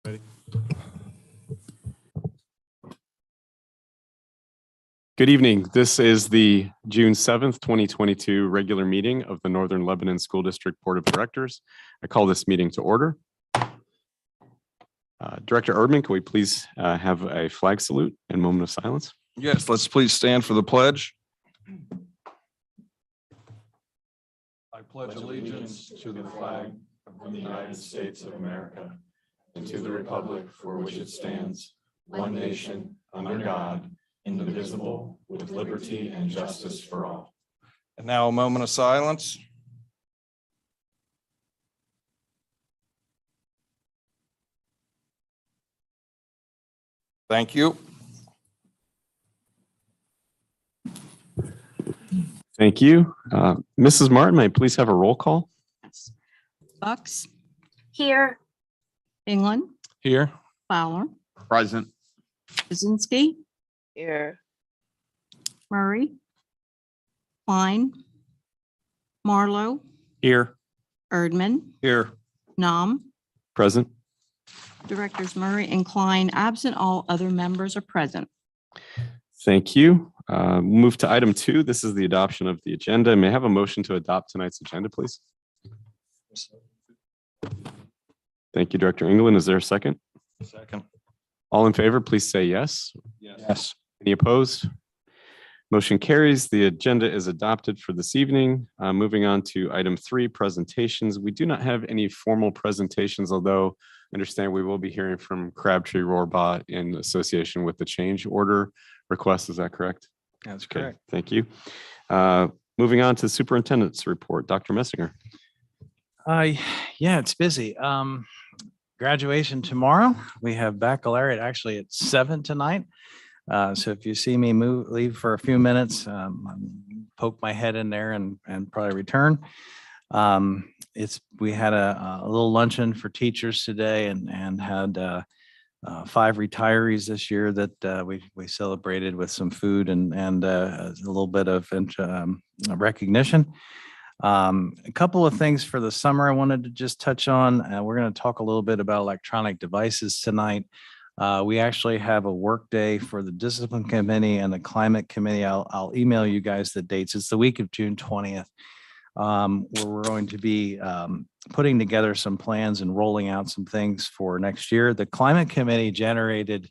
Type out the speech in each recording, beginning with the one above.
Ready? Good evening. This is the June 7th, 2022 regular meeting of the Northern Lebanon School District Board of Directors. I call this meeting to order. Director Erdman, can we please have a flag salute and moment of silence? Yes, let's please stand for the pledge. I pledge allegiance to the flag of the United States of America and to the republic for which it stands, one nation, under God, indivisible, with liberty and justice for all. And now a moment of silence. Thank you. Thank you. Mrs. Martin, may I please have a roll call? Bucks, Here. England, Here. Fowler, Present. Kaczynski, Here. Murray, Klein, Marlowe, Here. Erdman, Here. Nam, Present. Directors Murray and Klein absent. All other members are present. Thank you. Move to item 2. This is the adoption of the agenda. May I have a motion to adopt tonight's agenda, please? Thank you, Director England. Is there a second? Second. All in favor, please say yes. Yes. Any opposed? Motion carries. The agenda is adopted for this evening. Moving on to item 3, presentations. We do not have any formal presentations, although I understand we will be hearing from Crabtree Rohrbaugh in association with the change order request. Is that correct? That's Okay, correct. thank you. Moving on to the superintendent's report, Dr. Messinger. Yeah, it's busy. Graduation tomorrow. We have baccalaureate actually at 7 tonight. So if you see me leave for a few minutes, poke my head in there and probably return. We had a little luncheon for teachers today and had 5 retirees this year that we celebrated with some food and a little bit of recognition. A couple of things for the summer I wanted to just touch on. We're going to talk a little bit about electronic devices tonight. We actually have a work day for the discipline committee and the climate committee. I'll email you guys the dates. It's the week of June 20th, where we're going to be putting together some plans and rolling out some things for next year. The climate committee generated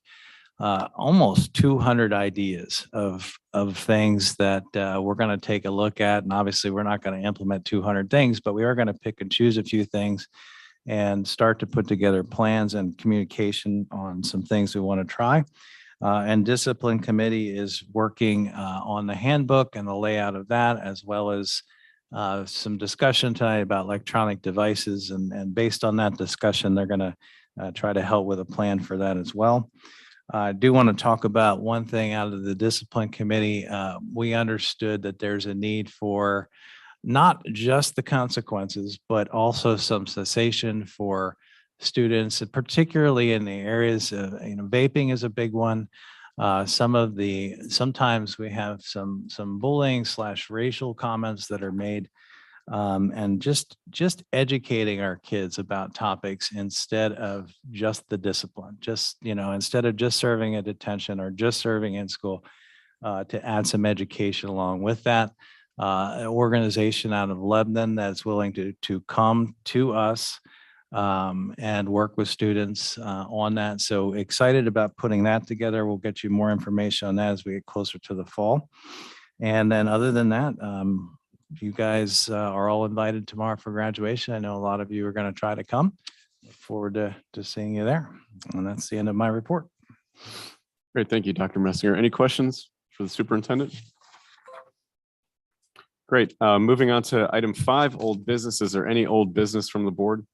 almost 200 ideas of things that we're going to take a look at. And obviously we're not going to implement 200 things, but we are going to pick and choose a few things and start to put together plans and communication on some things we want to try. And discipline committee is working on the handbook and the layout of that, as well as some discussion tonight about electronic devices. And based on that discussion, they're going to try to help with a plan for that as well. I do want to talk about one thing out of the discipline committee. We understood that there's a need for not just the consequences, but also some cessation for students, and particularly in the areas of, vaping is a big one. Sometimes we have some bullying / racial comments that are made, and just educating our kids about topics instead of just the discipline, instead of just serving at detention or just serving in school, to add some education along with that. An organization out of Lebanon that's willing to come to us and work with students on that. So excited about putting that together. We'll get you more information on that as we get closer to the fall. And then other than that, you guys are all invited tomorrow for graduation. I know a lot of you are going to try to come. Look forward to seeing you there. And that's the end of my report. Great. Thank you, Dr. Messinger. Any questions for the superintendent? Great. Moving on to item 5, old business. Is there any old business from the board?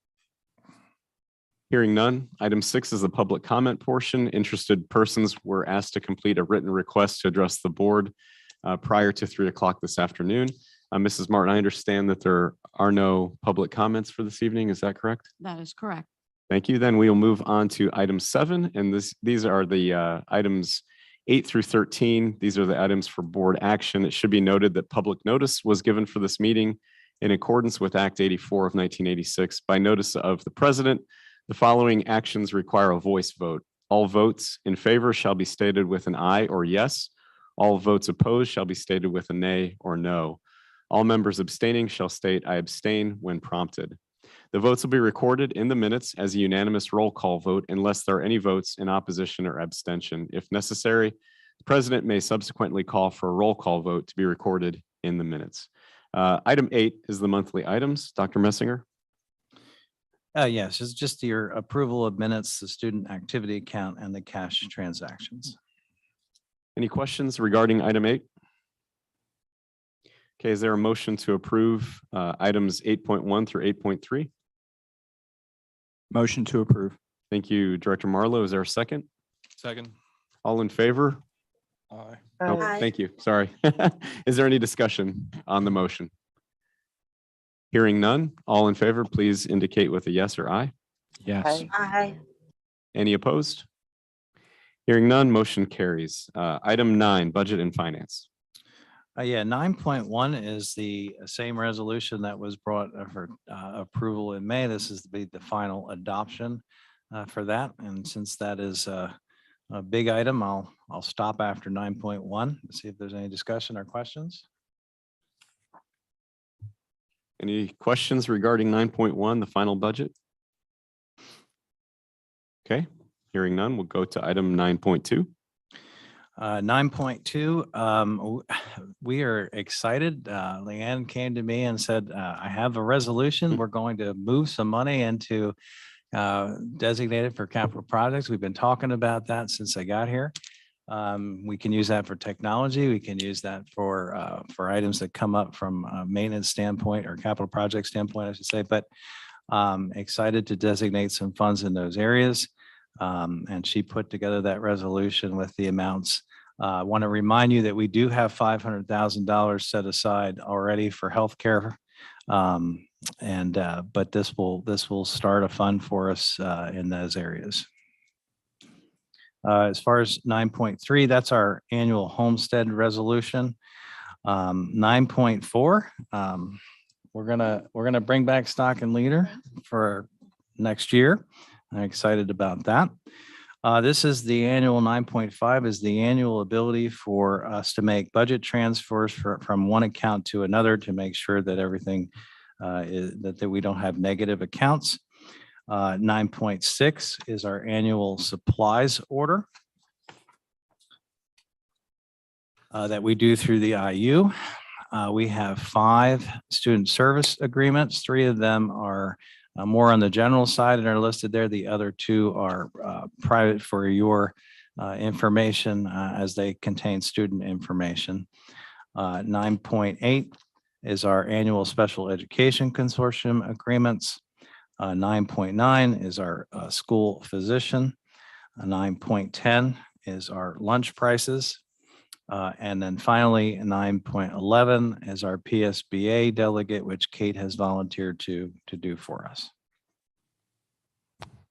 Hearing none. Item 6 is the public comment portion. Interested persons were asked to complete a written request to address the board prior to 3 o'clock this afternoon. Mrs. Martin, I understand that there are no public comments for this evening. Is that correct? That is correct. Thank you. Then we will move on to item 7. And these are the items 8 through 13. These are the items for board action. It should be noted that public notice was given for this meeting in accordance with Act 84 of 1986 by notice of the president, The following actions require a voice vote. All votes in favor shall be stated with an aye or yes. All votes opposed shall be stated with a nay or no. All members abstaining shall state I abstain when prompted. The votes will be recorded in the minutes as a unanimous roll call vote unless there are any votes in opposition or abstention. If necessary, the president may subsequently call for a roll call vote to be recorded in the minutes. Item 8 is the monthly items. Dr. Messinger. Yes, it's just your approval of minutes, the student activity account, and the cash transactions. Any questions regarding item 8? Okay, is there a motion to approve items 8.1 through 8.3? Motion to approve. Thank you, Director Marlowe. Is there a second? Second. All in favor? Aye. Oh, thank you. Sorry. Is there any discussion on the motion? Hearing none, all in favor, please indicate with a yes or aye. Yes. Aye. Any opposed? Hearing none, motion carries. Item 9, budget and finance. Yeah, 9.1 is the same resolution that was brought for approval in May. This is the final adoption for that. And since that is a big item, I'll stop after 9.1 to see if there's any discussion or questions. Any questions regarding 9.1, the final budget? Okay, hearing none, we'll go to item 9.2. 9.2, we are excited. Leanne came to me and said, I have a resolution. We're going to move some money into designated for capital projects. We've been talking about that since I got here. We can use that for technology. We can use that for items that come up from a maintenance standpoint or capital project standpoint, I should say, but excited to designate some funds in those areas. And she put together that resolution with the amounts. I want to remind you that we do have $500,000 set aside already for healthcare. But this will start a fund for us in those areas. As far as 9.3, that's our annual homestead resolution. 9.4, we're gonna bring back stock and leader for next year. I'm excited about that. This is the annual 9.5 is the annual ability for us to make budget transfers from one account to another to make sure that everything that we don't have negative accounts. 9.6 is our annual supplies order that we do through the IU. We have 5 student service agreements. 3 of them are more on the general side and are listed there. The other 2 are private for your information as they contain student information. 9.8 is our annual special education consortium agreements. 9.9 is our school physician. 9.10 is our lunch prices. And then finally, 9.11 is our PSBA delegate, which Kate has volunteered to do for us.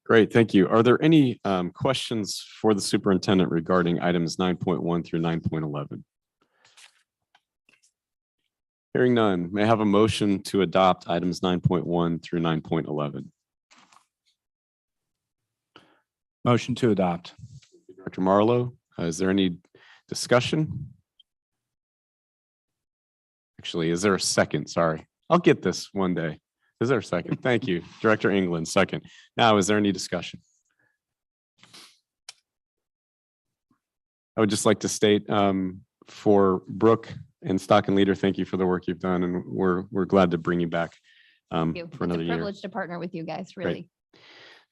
Great, thank you. Are there any questions for the superintendent regarding items 9.1 through 9.11? Hearing none, may I have a motion to adopt items 9.1 through 9.11? Motion to adopt. Director Marlowe, is there any discussion? Actually, is there a second? Sorry, I'll get this one day. Is there a second? Thank you. Director England, second. Now, is there any discussion? I would just like to state for Brooke and Stock and Leader, thank you for the work you've done, and we're glad to bring you back Thank you. for another It's a year. privilege to partner with you guys, really.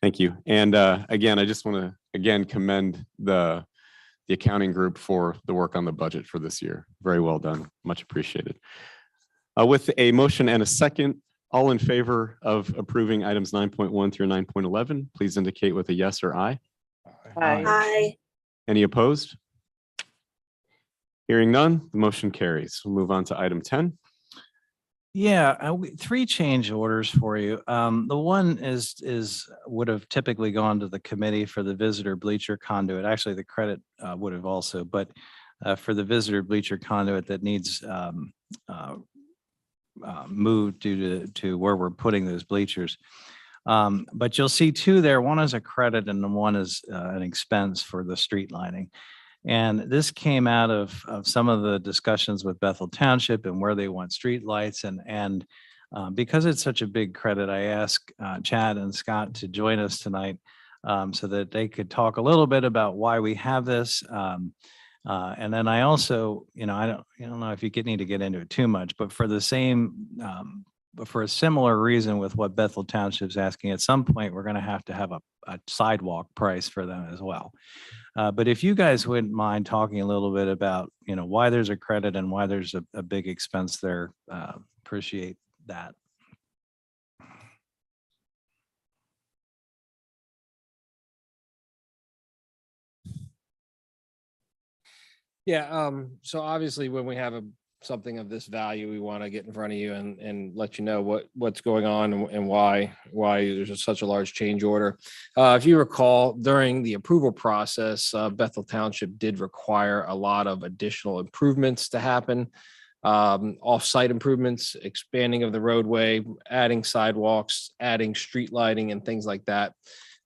Thank you. And again, I just want to commend the accounting group for the work on the budget for this year. Very well done. Much appreciated. With a motion and a second, all in favor of approving items 9.1 through 9.11, please indicate with a yes or aye. Aye. Any opposed? Hearing none, the motion carries. We'll move on to item 10. Yeah, 3 change orders for you. The one would have typically gone to the committee for the visitor bleacher conduit. Actually, the credit would have also, but for the visitor bleacher conduit that needs moved due to where we're putting those bleachers. But you'll see two there. One is a credit and one is an expense for the street lighting. And this came out of some of the discussions with Bethel Township and where they want street lights. And because it's such a big credit, I asked Chad and Scott to join us tonight so that they could talk a little bit about why we have this. And then I also, I don't know if you need to get into it too much, but for the same, but for a similar reason with what Bethel Township's asking, at some point, we're going to have a sidewalk price for them as well. But if you guys wouldn't mind talking a little bit about, why there's a credit and why there's a big expense there, appreciate that. Yeah, so obviously when we have something of this value, we want to get in front of you and let you know what's going on and why there's such a large change order. If you recall, during the approval process, Bethel Township did require a lot of additional improvements to happen. Off-site improvements, expanding of the roadway, adding sidewalks, adding street lighting and things like that.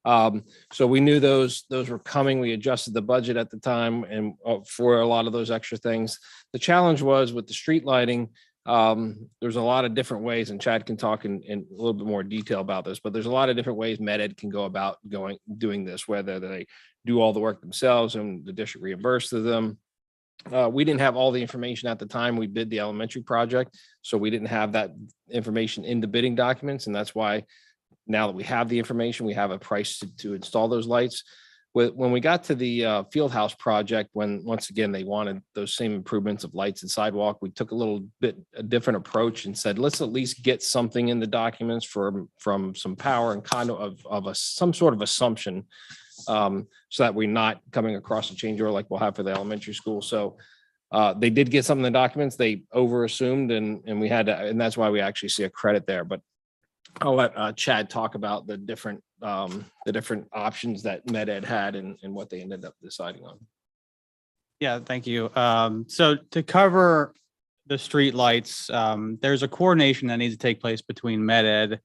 So we knew those were coming. We adjusted the budget at the time and for a lot of those extra things. The challenge was with the street lighting. There's a lot of different ways, and Chad can talk in a little bit more detail about this, but there's a lot of different ways MedEd can go about doing this, whether they do all the work themselves and the district reimburses them. We didn't have all the information at the time we bid the elementary project, so we didn't have that information in the bidding documents, and that's why now that we have the information, we have a price to install those lights. When we got to the field house project, when once again they wanted those same improvements of lights and sidewalk, we took a different approach and said, let's at least get something in the documents from some power and kind of some sort of assumption, so that we're not coming across a change order like we'll have for the elementary school. So they did get some in the documents. They over assumed, and we had to, and that's why we actually see a credit there. But I'll let Chad talk about the different options that MedEd had and what they ended up deciding on. Yeah, thank you. So to cover the street lights, there's a coordination that needs to take place between MedEd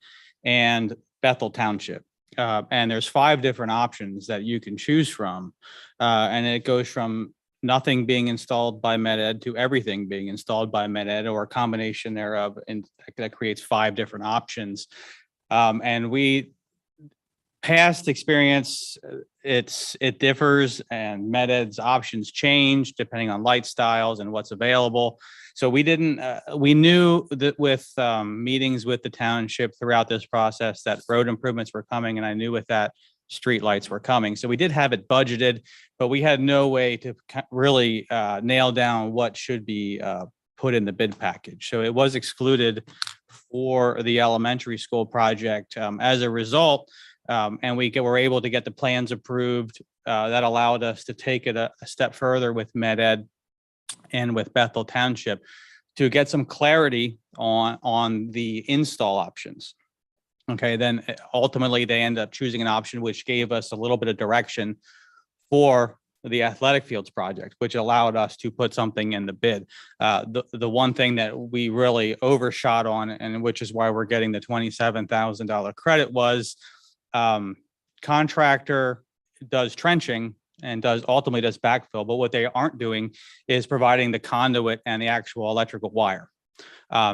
and Bethel Township. And there's 5 different options that you can choose from. And it goes from nothing being installed by MedEd to everything being installed by MedEd, or a combination thereof, and that creates 5 different options. And past experience, it differs, and MedEd's options change depending on light styles and what's available. So we knew that with meetings with the township throughout this process that road improvements were coming, and I knew with that street lights were coming. So we did have it budgeted, but we had no way to really nail down what should be put in the bid package. So it was excluded for the elementary school project. As a result, and we were able to get the plans approved, that allowed us to take it a step further with MedEd and with Bethel Township to get some clarity on the install options. Okay, then ultimately they end up choosing an option which gave us a little bit of direction for the athletic fields project, which allowed us to put something in the bid. The one thing that we really overshot on, and which is why we're getting the $27,000 credit, was contractor does trenching and ultimately does backfill, but what they aren't doing is providing the conduit and the actual electrical wire.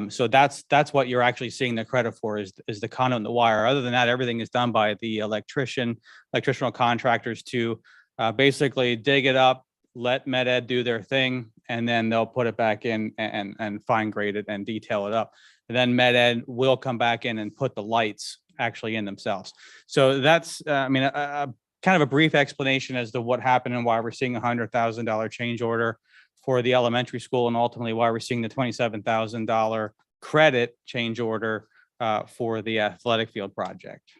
So that's what you're actually seeing the credit for is the conduit and the wire. Other than that, everything is done by the electrical contractors to basically dig it up, let MedEd do their thing, and then they'll put it back in and fine grade it and detail it up. And then MedEd will come back in and put the lights actually in themselves. So that's, kind of a brief explanation as to what happened and why we're seeing $100,000 change order for the elementary school, and ultimately why we're seeing the $27,000 credit change order for the athletic field project.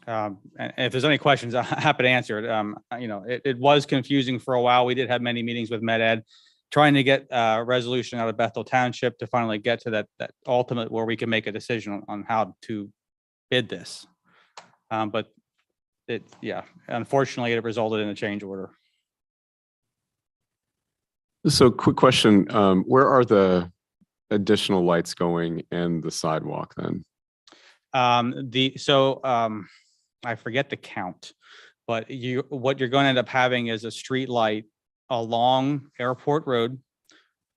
And if there's any questions, I'm happy to answer it. It was confusing for a while. We did have many meetings with MedEd trying to get a resolution out of Bethel Township to finally get to that ultimate where we can make a decision on how to bid this. But unfortunately, it resulted in a change order. So quick question, where are the additional lights going and the sidewalk then? I forget the count, but what you're going to end up having is a street light along Airport Road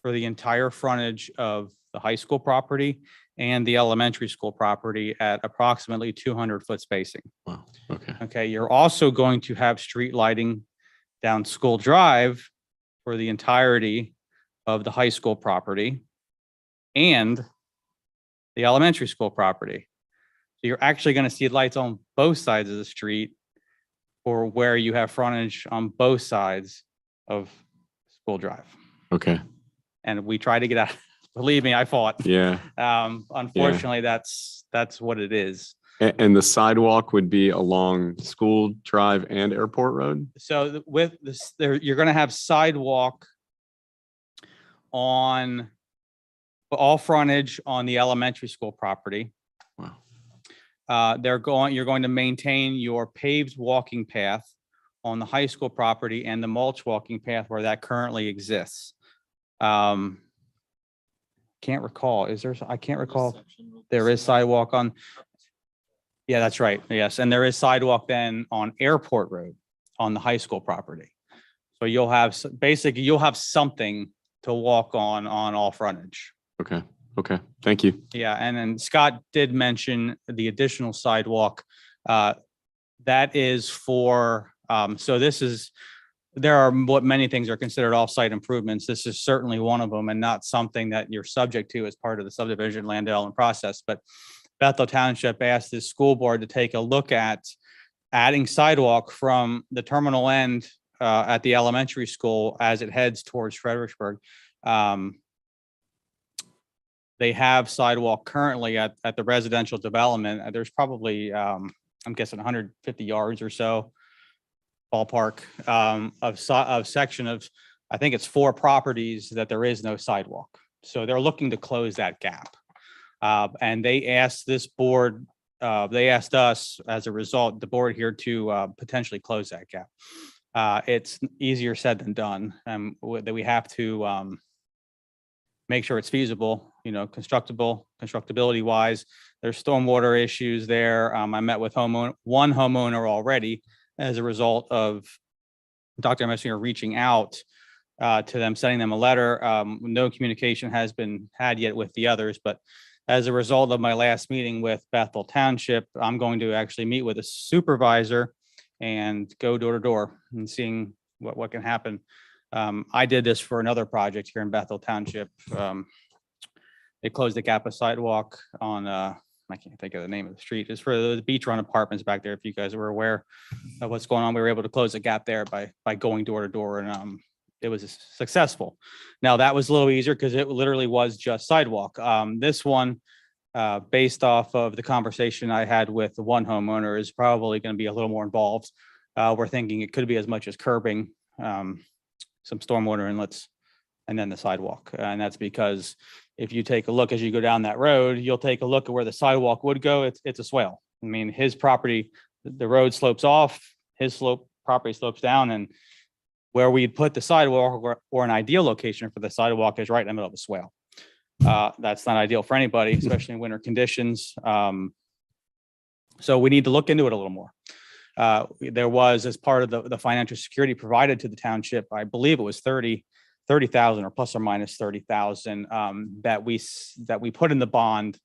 for the entire frontage of the high school property and the elementary school property at approximately 200-foot spacing. Wow. Okay. Okay, you're also going to have street lighting down School Drive for the entirety of the high school property and the elementary school property. So you're actually going to see lights on both sides of the street for where you have frontage on both sides of School Drive. Okay. And we try to get out, believe me, I fought. Yeah. Unfortunately, that's what it is. And the sidewalk would be along School Drive and Airport Road? So with this, you're going to have sidewalk on all frontage on the elementary school property. Wow. You're going to maintain your paved walking path on the high school property and the mulch walking path where that currently exists. Can't recall, I can't recall. There is sidewalk on. Yeah, that's right. Yes. And there is sidewalk then on Airport Road on the high school property. So you'll have something to walk on all frontage. Okay. Okay. Thank you. Yeah. And then Scott did mention the additional sidewalk. That is for, there are what many things are considered off-site improvements. This is certainly one of them and not something that you're subject to as part of the subdivision land development process. But Bethel Township asked the school board to take a look at adding sidewalk from the terminal end at the elementary school as it heads towards Fredericksburg. They have sidewalk currently at the residential development. There's probably, I'm guessing 150 yards or so ballpark of section of, I think it's 4 properties that there is no sidewalk. So they're looking to close that gap. And they asked this board, they asked us as a result, the board here to potentially close that gap. It's easier said than done. That we have to make sure it's feasible, constructability wise. There's stormwater issues there. I met with one homeowner already as a result of Dr. Messinger reaching out to them, sending them a letter. No communication has been had yet with the others, but as a result of my last meeting with Bethel Township, I'm going to actually meet with a supervisor and go door to door and seeing what can happen. I did this for another project here in Bethel Township. They closed the gap of sidewalk on, I can't think of the name of the street. It's for the Beach Run Apartments back there. If you guys were aware of what's going on, we were able to close the gap there by going door to door, and it was successful. Now that was a little easier because it literally was just sidewalk. This one, based off of the conversation I had with the one homeowner, is probably going to be a little more involved. We're thinking it could be as much as curbing, some stormwater inlets, and then the sidewalk. And that's because if you take a look as you go down that road, you'll take a look at where the sidewalk would go. It's a swale. I mean, his property, the road slopes off, his property slopes down, and where we'd put the sidewalk or an ideal location for the sidewalk is right in the middle of a swale. That's not ideal for anybody, especially in winter conditions. So we need to look into it a little more. There was, as part of the financial security provided to the township, I believe it was 30,000 or plus or minus 30,000 that we put in the bond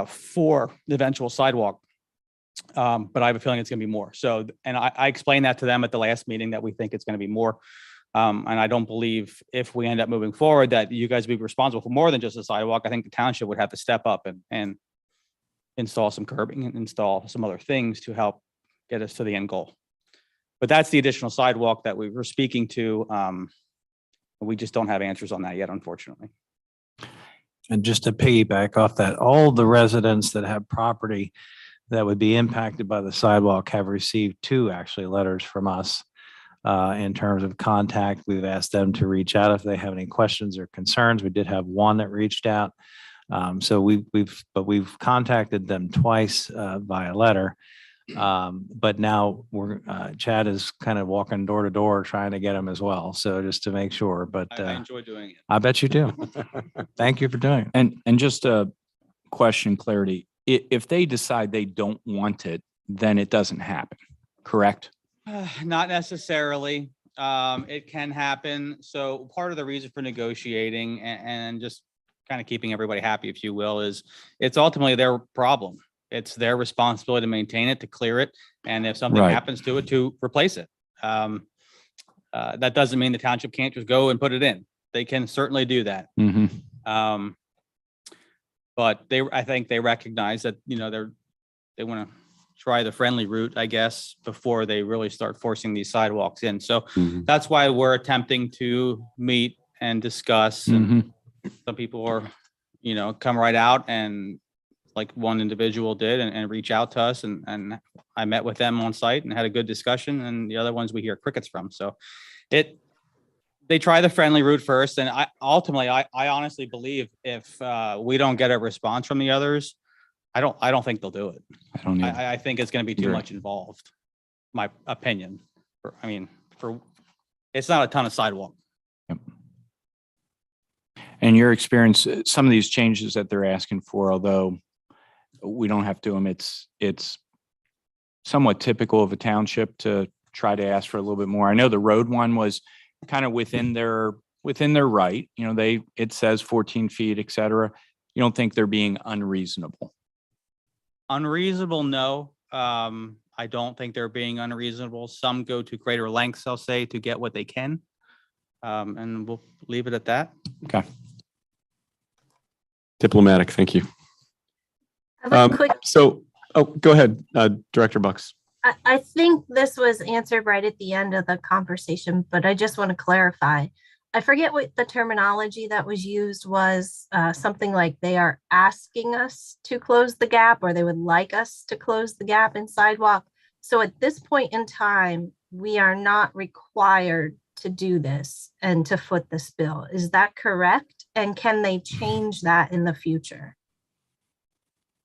for the eventual sidewalk. But I have a feeling it's going to be more. So, and I explained that to them at the last meeting that we think it's going to be more. And I don't believe if we end up moving forward that you guys would be responsible for more than just a sidewalk. I think the township would have to step up and install some curbing and install some other things to help get us to the end goal. But that's the additional sidewalk that we were speaking to. We just don't have answers on that yet, unfortunately. And just to piggyback off that, all the residents that have property that would be impacted by the sidewalk have received 2 actually letters from us in terms of contact. We've asked them to reach out if they have any questions or concerns. We did have one that reached out. So we've contacted them twice via letter. But now Chad is kind of walking door to door trying to get them as well. So just to make sure, but I enjoy doing it. I bet you do. Thank you for doing it. And just a question, clarity. if they decide they don't want it, then it doesn't happen, correct? Not necessarily. It can happen. So part of the reason for negotiating and just kind of keeping everybody happy, if you will, is it's ultimately their problem. It's their responsibility to maintain it, to clear it, and if something Right. happens to it, to replace it. That doesn't mean the township can't just go and put it in. They can certainly do that. Mm-hmm. But I think they recognize that, they want to try the friendly route, I guess, before they really start forcing these sidewalks in. So Mhm. that's why we're attempting to meet and discuss. And some people are, come right out and like one individual did and reach out to us. And I met with them on site and had a good discussion. And the other ones we hear crickets from. So they try the friendly route first. And I honestly believe if we don't get a response from the others, I don't think they'll do it. I don't either. I think it's going to be too Agree. much involved. My opinion. It's not a ton of sidewalk. In your experience, some of these changes that they're asking for, although we don't have to do them, it's somewhat typical of a township to try to ask for a little bit more. I know the road one was kind of within their right. It says 14 feet, et cetera. You don't think they're being unreasonable? Unreasonable, no. I don't think they're being unreasonable. Some go to greater lengths, I'll say, to get what they can. And we'll leave it at that. Okay. Diplomatic, thank you. I have a quick, Go ahead, Director Bucks. I think this was answered right at the end of the conversation, but I just want to clarify. I forget what the terminology that was used was, something like they are asking us to close the gap or they would like us to close the gap in sidewalk. So at this point in time, we are not required to do this and to foot this bill. Is that correct? And can they change that in the future?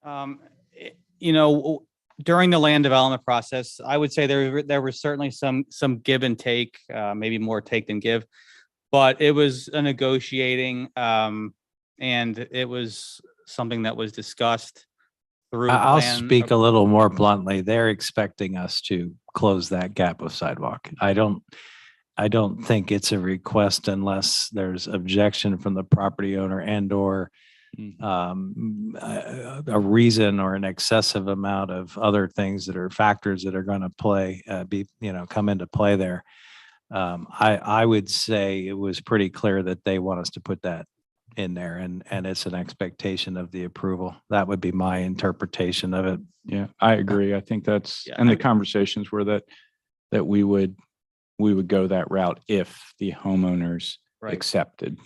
During the land development process, I would say there was certainly some give and take, maybe more take than give, but it was a negotiating, and it was something that was discussed through. I'll plan. speak a little more bluntly. They're expecting us to close that gap of sidewalk. I don't think it's a request unless there's objection from the property owner and or a reason or an excessive amount of other things that are factors that are going to come into play there. I would say it was pretty clear that they want us to put that in there and it's an expectation of the approval. That would be my interpretation of it. Yeah, I agree. I think that's, Yeah, and the conversations were that we would go that route if the homeowners Right. accepted.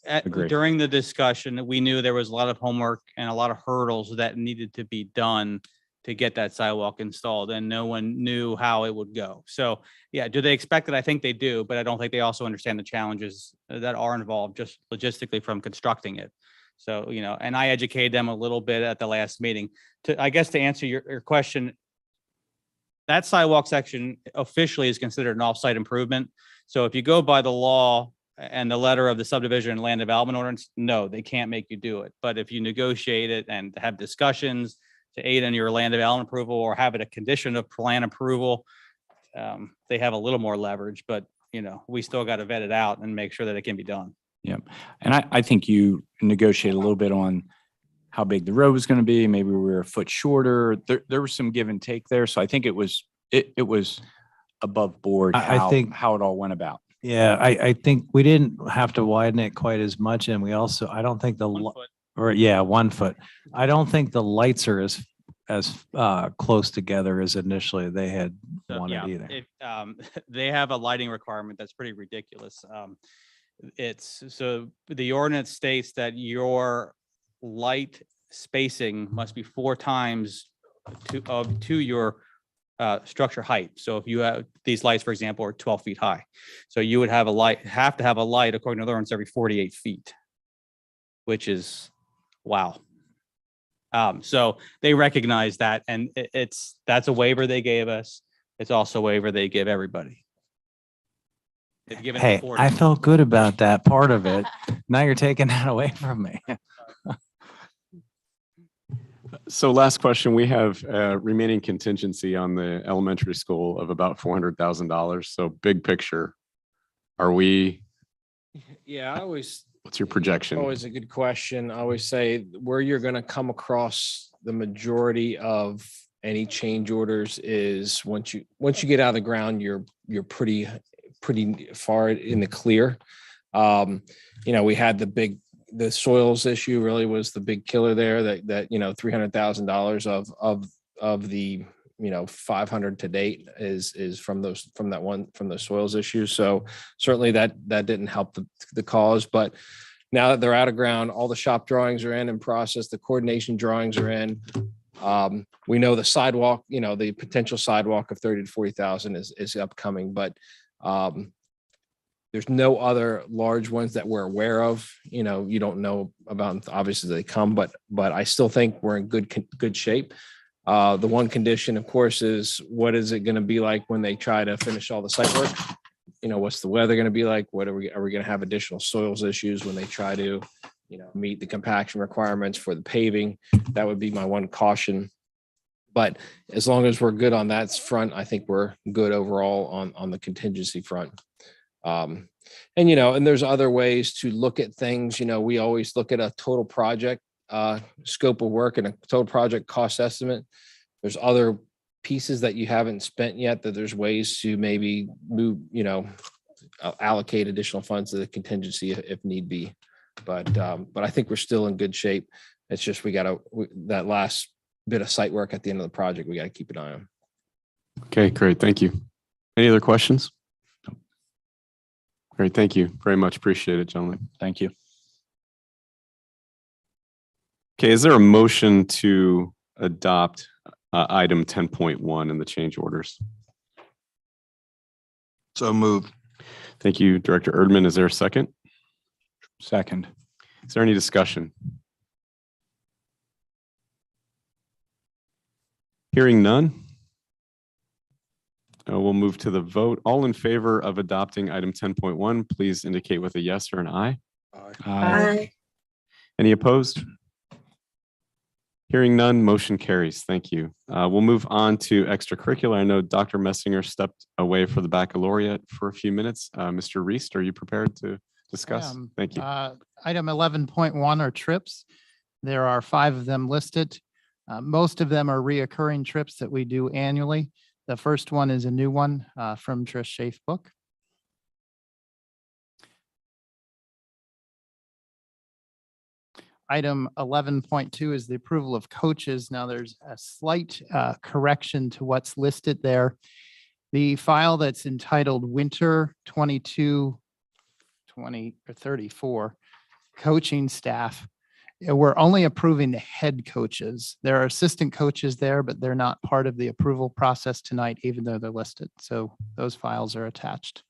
Agree. During the discussion, we knew there was a lot of homework and a lot of hurdles that needed to be done to get that sidewalk installed, and no one knew how it would go. So, yeah, do they expect it? I think they do, but I don't think they also understand the challenges that are involved just logistically from constructing it. So, and I educated them a little bit at the last meeting. I guess to answer your question, that sidewalk section officially is considered an off-site improvement. So if you go by the law and the letter of the subdivision and land development ordinance, no, they can't make you do it. But if you negotiate it and have discussions to aid in your land development approval or have it a condition of plan approval, they have a little more leverage, but we still got to vet it out and make sure that it can be done. Yeah. And I think you negotiate a little bit on how big the road was going to be. Maybe we were a foot shorter. There was some give and take there. So I think it was above board I think how it all went about. Yeah, I think we didn't have to widen it quite as much. And we also, I don't think 1 foot. 1 foot. I don't think the lights are as close together as initially they had wanted either. They have a lighting requirement that's pretty ridiculous. So the ordinance states that your light spacing must be 4 times to your structure height. So if you have these lights, for example, are 12 feet high, so you would have to have a light according to the ordinance every 48 feet, which is wow. So they recognize that, and that's a waiver they gave us. It's also a waiver they give everybody. They've given Hey, it 40. I felt good about that part of it. Now you're taking that away from me. So last question, we have remaining contingency on the elementary school of about $400,000. So big picture, are we, Yeah, I always, what's your projection? always a good question. I always say where you're going to come across the majority of any change orders is once you get out of the ground, you're pretty far in the clear. We had the soils issue really was the big killer there that $300,000 of the 500 to date is from those soils issues. So certainly that didn't help the cause, but now that they're out of ground, all the shop drawings are in process, the coordination drawings are in. We know the sidewalk, the potential sidewalk of 30 to 40,000 is upcoming, but there's no other large ones that we're aware of. You don't know about, obviously they come, but I still think we're in good shape. The one condition, of course, is what is it going to be like when they try to finish all the site work? What's the weather going to be like? Are we going to have additional soils issues when they try to, meet the compaction requirements for the paving? That would be my one caution. But as long as we're good on that front, I think we're good overall on the contingency front. And there's other ways to look at things. We always look at a total project scope of work and a total project cost estimate. There's other pieces that you haven't spent yet that there's ways to maybe move, allocate additional funds to the contingency if need be. But I think we're still in good shape. It's just that last bit of site work at the end of the project, we got to keep an eye on. Okay, great. Thank you. Any other questions? Great. Thank you very much. Appreciate it, gentlemen. Thank you. Okay, is there a motion to adopt item 10.1 in the change orders? So moved. Thank you, Director Erdman. Is there a second? Second. Is there any discussion? Hearing none. We'll move to the vote. All in favor of adopting item 10.1, please indicate with a yes or an aye. Aye. Any opposed? Hearing none, motion carries. Thank you. We'll move on to extracurricular. I know Dr. Messinger stepped away for the baccalaureate for a few minutes. Mr. Reist, are you prepared to discuss? Thank you. Item 11.1 are trips. There are 5 of them listed. Most of them are reoccurring trips that we do annually. The first one is a new one from Trish Schaafbook. Item 11.2 is the approval of coaches. Now there's a slight correction to what's listed there. The file that's entitled Winter 22, 20 or 34 coaching staff, we're only approving the head coaches. There are assistant coaches there, but they're not part of the approval process tonight, even though they're listed. So those files are attached.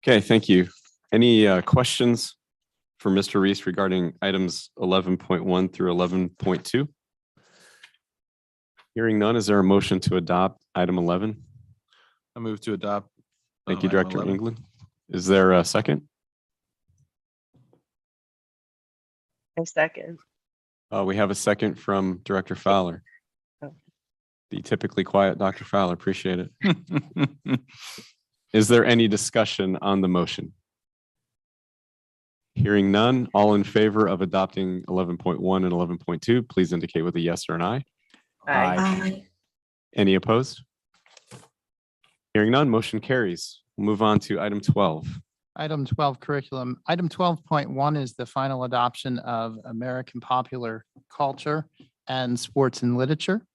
Okay, thank you. Any questions for Mr. Reist regarding items 11.1 through 11.2? Hearing none, is there a motion to adopt item 11? I move to adopt. Thank you, item Director 11. England. Is there a second? A second. We have a second from Director Fowler. Oh. The typically quiet Dr. Fowler, appreciate it. Is there any discussion on the motion? Hearing none, all in favor of adopting 11.1 and 11.2, please indicate with a yes or an aye. Aye. Aye. Any opposed? Hearing none, motion carries. We'll move on to item 12. Item 12 curriculum. Item 12.1 is the final adoption of American popular culture and sports and literature.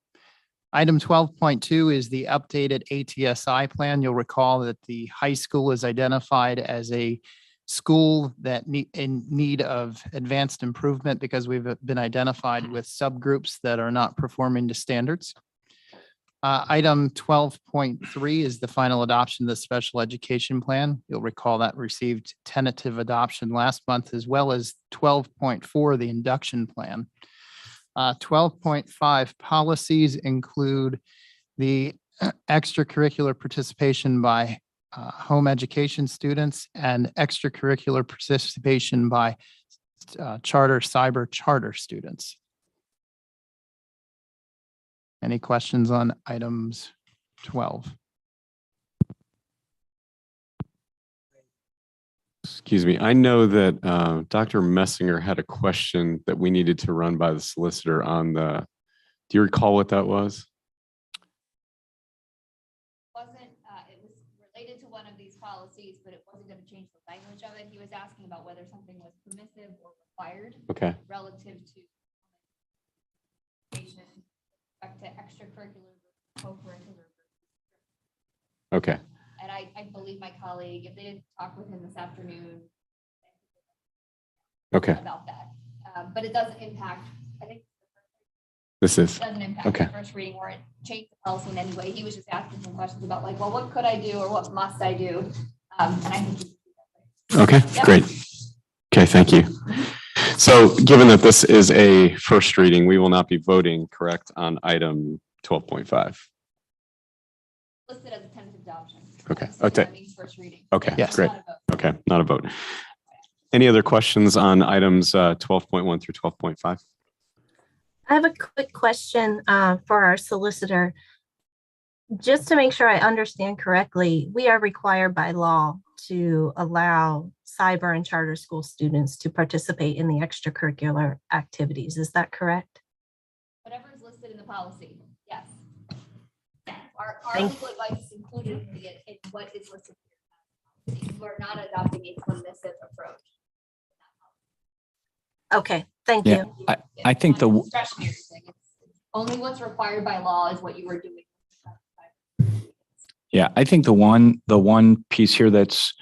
Item 12.2 is the updated ATSI plan. You'll recall that the high school is identified as a school that in need of advanced improvement because we've been identified with subgroups that are not performing to standards. Item 12.3 is the final adoption of the special education plan. You'll recall that received tentative adoption last month, as well as 12.4, the induction plan. 12.5 policies include the extracurricular participation by home education students and extracurricular participation by cyber charter students. Any questions on items 12? Excuse me. I know that Dr. Messinger had a question that we needed to run by the solicitor on the, do you recall what that was? It was related to one of these policies, but it wasn't going to change the language of it. He was asking about whether something was permissive or required Okay. relative to respect to extracurricular, co-curricular. Okay. And I believe my colleague, if they didn't talk with him this afternoon Okay. about that, but it doesn't impact, I think This is, it doesn't impact okay. the first reading or it changed the policy in any way. He was just asking some questions about like, well, what could I do or what must I do? And I think. Okay, Yep. great. Okay, thank you. So given that this is a first reading, we will not be voting, correct, on item 12.5. Listed as a tentative adoption. Okay. So Okay. that means first reading. Okay, Yes. great. Not a vote. Okay, not a vote. Any other questions on items 12.1 through 12.5? I have a quick question for our solicitor. Just to make sure I understand correctly, we are required by law to allow cyber and charter school students to participate in the extracurricular activities. Is that correct? Whatever is listed in the policy, yes. Our Thank- legal advice is included in what is listed. You are not adopting a permissive approach. Okay, thank Yeah, you. I think It's not a the, discretionary thing. It's only what's required by law is what you were doing. yeah, I think the one piece here that's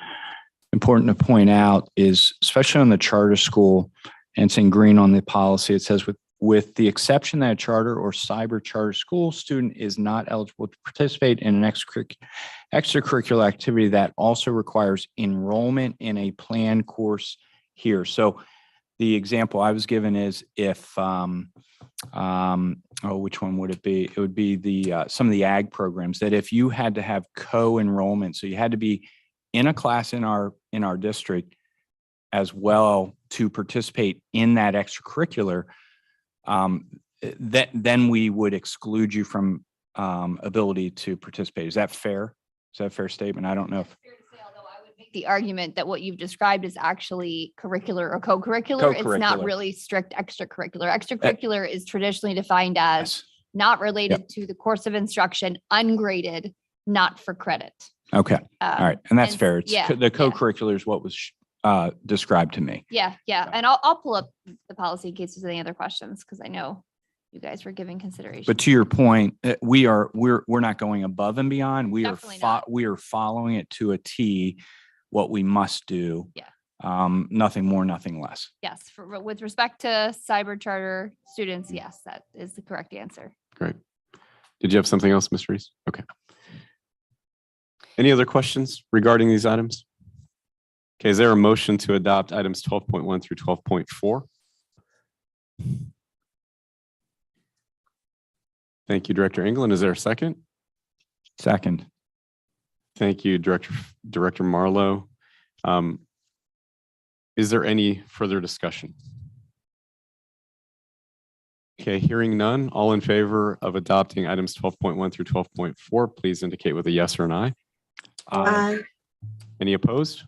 important to point out is, especially on the charter school, and it's in green on the policy, it says with the exception that a charter or cyber charter school student is not eligible to participate in an extracurricular activity that also requires enrollment in a planned course here. So the example I was given is if, which one would it be? It would be the some of the ag programs that if you had to have co-enrollment, so you had to be in a class in our district as well to participate in that extracurricular, then we would exclude you from ability to participate. Is that fair? Is that a fair statement? I don't know if. The argument that what you've described is actually curricular or co-curricular. It's not Co-curricular. really strict extracurricular. Extracurricular is traditionally defined as Yes. not related to the course of instruction, ungraded, not for credit. Okay. All right. And that's fair. It's yeah, the co-curricular is what was described to me. Yeah. And I'll pull up the policy in case there's any other questions, because I know you guys were giving consideration. But to your point, we're not going above and beyond. Definitely not. We are following it to a T, what we must do. Yeah. Nothing more, nothing less. Yes, with respect to cyber charter students, yes, that is the correct answer. Great. Did you have something else, Ms. Reese? Okay. Any other questions regarding these items? Okay, is there a motion to adopt items 12.1 through 12.4? Thank you, Director England. Is there a second? Second. Thank you, Director Marlowe. Is there any further discussion? Okay, hearing none, all in favor of adopting items 12.1 through 12.4, please indicate with a yes or an aye. Any opposed?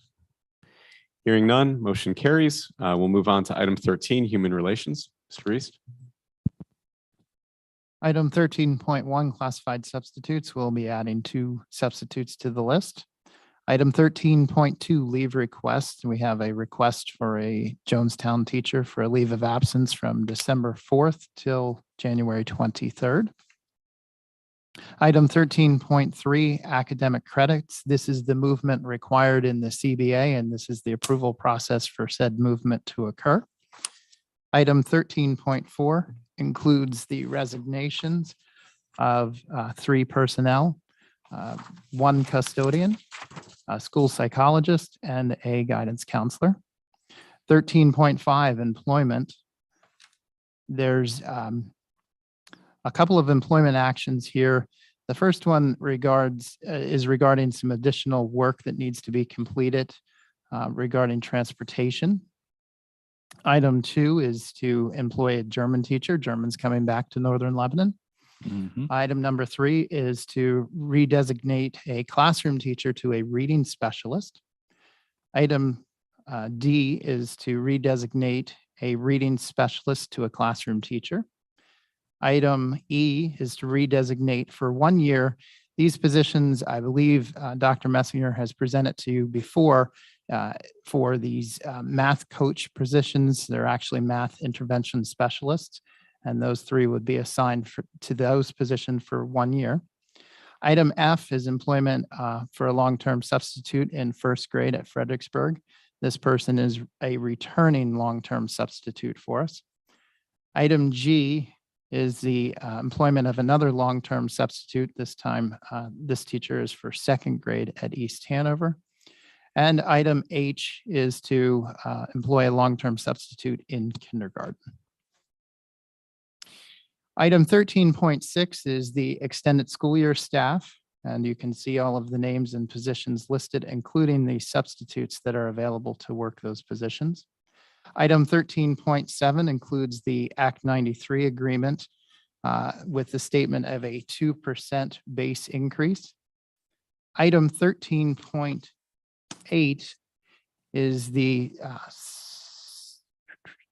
Hearing none, motion carries. We'll move on to item 13, human relations. Mr. Reese. Item 13.1, classified substitutes. We'll be adding 2 substitutes to the list. Item 13.2, leave request. We have a request for a Jonestown teacher for a leave of absence from December 4th till January 23rd. Item 13.3, academic credits. This is the movement required in the CBA, and this is the approval process for said movement to occur. Item 13.4 includes the resignations of 3 personnel, 1 custodian, a school psychologist, and a guidance counselor. 13.5, employment. There's a couple of employment actions here. The first one is regarding some additional work that needs to be completed regarding transportation. Item 2 is to employ a German teacher. German's coming back to Northern Lebanon. Mhm. Item number 3 is to redesignate a classroom teacher to a reading specialist. Item D is to redesignate a reading specialist to a classroom teacher. Item E is to redesignate for 1 year. These positions, I believe Dr. Messinger has presented to you before for these math coach positions. They're actually math intervention specialists, and those 3 would be assigned to those positions for 1 year. Item F is employment for a long-term substitute in first grade at Fredericksburg. This person is a returning long-term substitute for us. Item G is the employment of another long-term substitute. This time, this teacher is for second grade at East Hanover. And item H is to employ a long-term substitute in kindergarten. Item 13.6 is the extended school year staff, and you can see all of the names and positions listed, including the substitutes that are available to work those positions. Item 13.7 includes the Act 93 agreement with the statement of a 2% base increase. Item 13.8 is the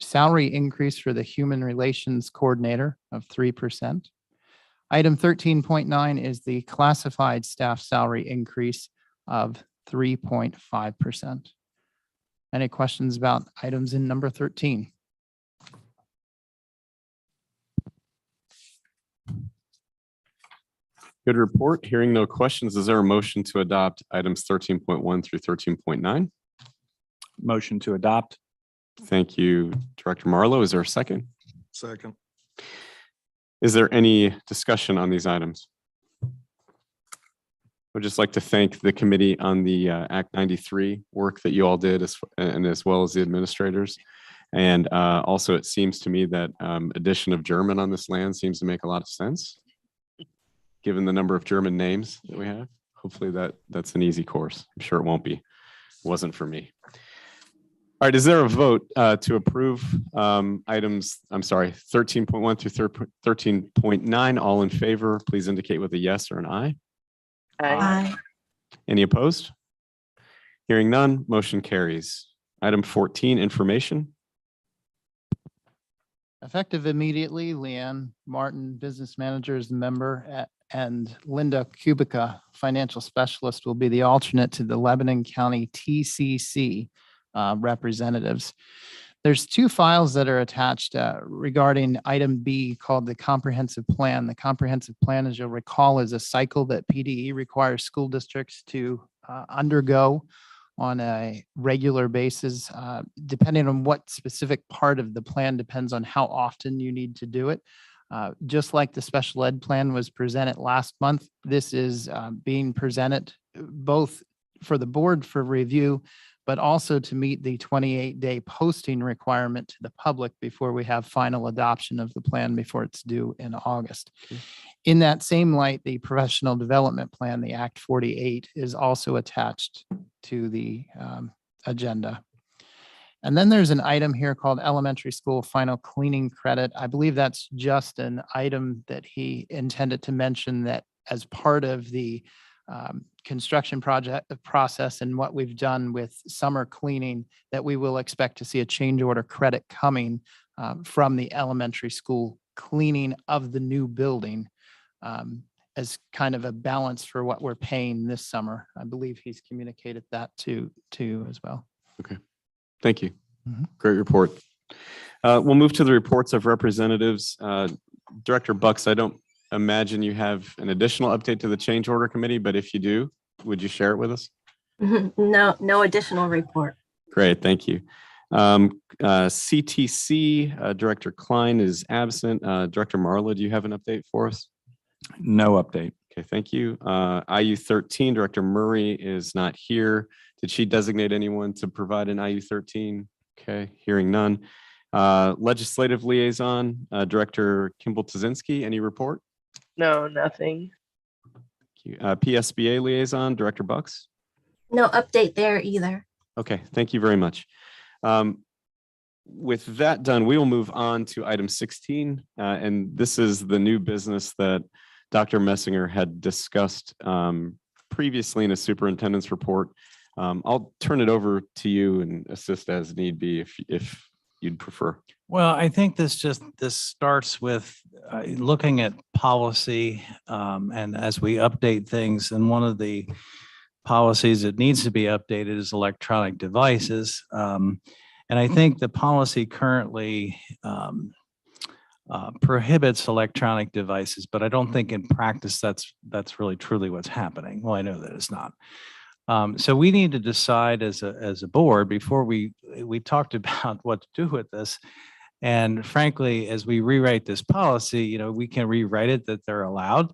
salary increase for the Human Relations Coordinator of 3%. Item 13.9 is the classified staff salary increase of 3.5%. Any questions about items in number 13? Good report. Hearing no questions, is there a motion to adopt items 13.1 through 13.9? Motion to adopt. Thank you, Director Marlowe. Is there a second? Second. Is there any discussion on these items? I'd just like to thank the committee on the Act 93 work that you all did, as well as the administrators. And also, it seems to me that addition of German on this land seems to make a lot of sense, given the number of German names that we have. Hopefully that's an easy course. I'm sure it won't be. It wasn't for me. All right, is there a vote to approve items, 13.1 through 13.9? All in favor, please indicate with a yes or an aye. Aye. Any opposed? Hearing none, motion carries. Item 14, information. Effective immediately, Leanne Martin, business manager, is the member, and Linda Kubica, financial specialist, will be the alternate to the Lebanon County TCC representatives. There's 2 files that are attached regarding item B called the comprehensive plan. The comprehensive plan, as you'll recall, is a cycle that PDE requires school districts to undergo on a regular basis. Depending on what specific part of the plan depends on how often you need to do it. Just like the special ed plan was presented last month, this is being presented both for the board for review, but also to meet the 28-day posting requirement to the public before we have final adoption of the plan before it's due in August. In that same light, the professional development plan, the Act 48, is also attached to the agenda. And then there's an item here called elementary school final cleaning credit. I believe that's just an item that he intended to mention that as part of the construction project process and what we've done with summer cleaning, that we will expect to see a change order credit coming from the elementary school cleaning of the new building as kind of a balance for what we're paying this summer. I believe he's communicated that to as well. Okay, thank you. Mhm. Great report. We'll move to the reports of representatives. Director Bucks, I don't imagine you have an additional update to the change order committee, but if you do, would you share it with us? No additional report. Great, thank you. CTC, Director Klein is absent. Director Marla, do you have an update for us? No update. Okay, thank you. IU 13, Director Murray is not here. Did she designate anyone to provide an IU 13? Okay, hearing none. Legislative liaison, Director Kimball Tazinski, any report? No, nothing. PSBA liaison, Director Bucks? No update there either. Okay, thank you very much. with that done, we will move on to item 16. And this is the new business that Dr. Messinger had discussed previously in a superintendent's report. I'll turn it over to you and assist as need be if you'd prefer. Well, I think this starts with looking at policy, and as we update things, and one of the policies that needs to be updated is electronic devices. And I think the policy currently prohibits electronic devices, but I don't think in practice that's really truly what's happening. Well, I know that it's not. So we need to decide as a board before we talked about what to do with this. And frankly, as we rewrite this policy, we can rewrite it that they're allowed.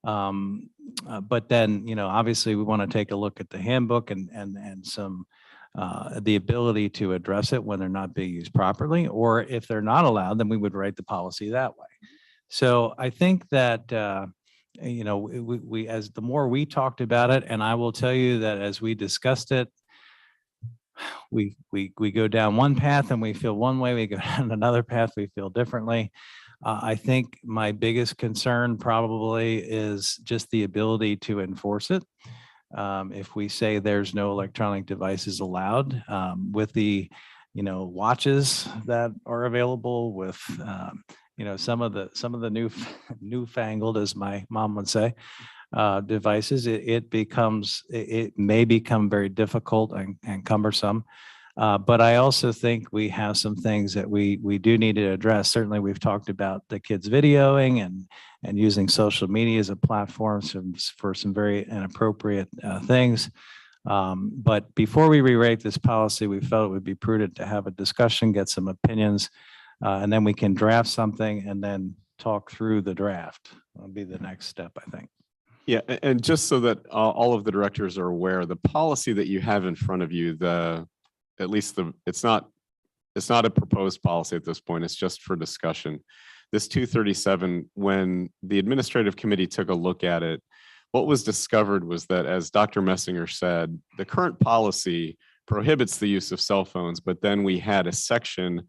But then, obviously we want to take a look at the handbook and some the ability to address it when they're not being used properly, or if they're not allowed, then we would write the policy that way. So I think that we as the more we talked about it, and I will tell you that as we discussed it, we go down one path and we feel one way, we go down another path, we feel differently. I think my biggest concern probably is just the ability to enforce it. If we say there's no electronic devices allowed, with the watches that are available, with some of the newfangled, as my mom would say, devices, it may become very difficult and cumbersome. But I also think we have some things that we do need to address. Certainly, we've talked about the kids videoing and using social media as a platform for some very inappropriate things. But before we rewrite this policy, we felt it would be prudent to have a discussion, get some opinions, and then we can draft something and then talk through the draft. That'll be the next step, I think. Yeah, and just so that all of the directors are aware, the policy that you have in front of you, it's not a proposed policy at this point. It's just for discussion. This 237, when the administrative committee took a look at it, what was discovered was that, as Dr. Messinger said, the current policy prohibits the use of cell phones, but then we had a section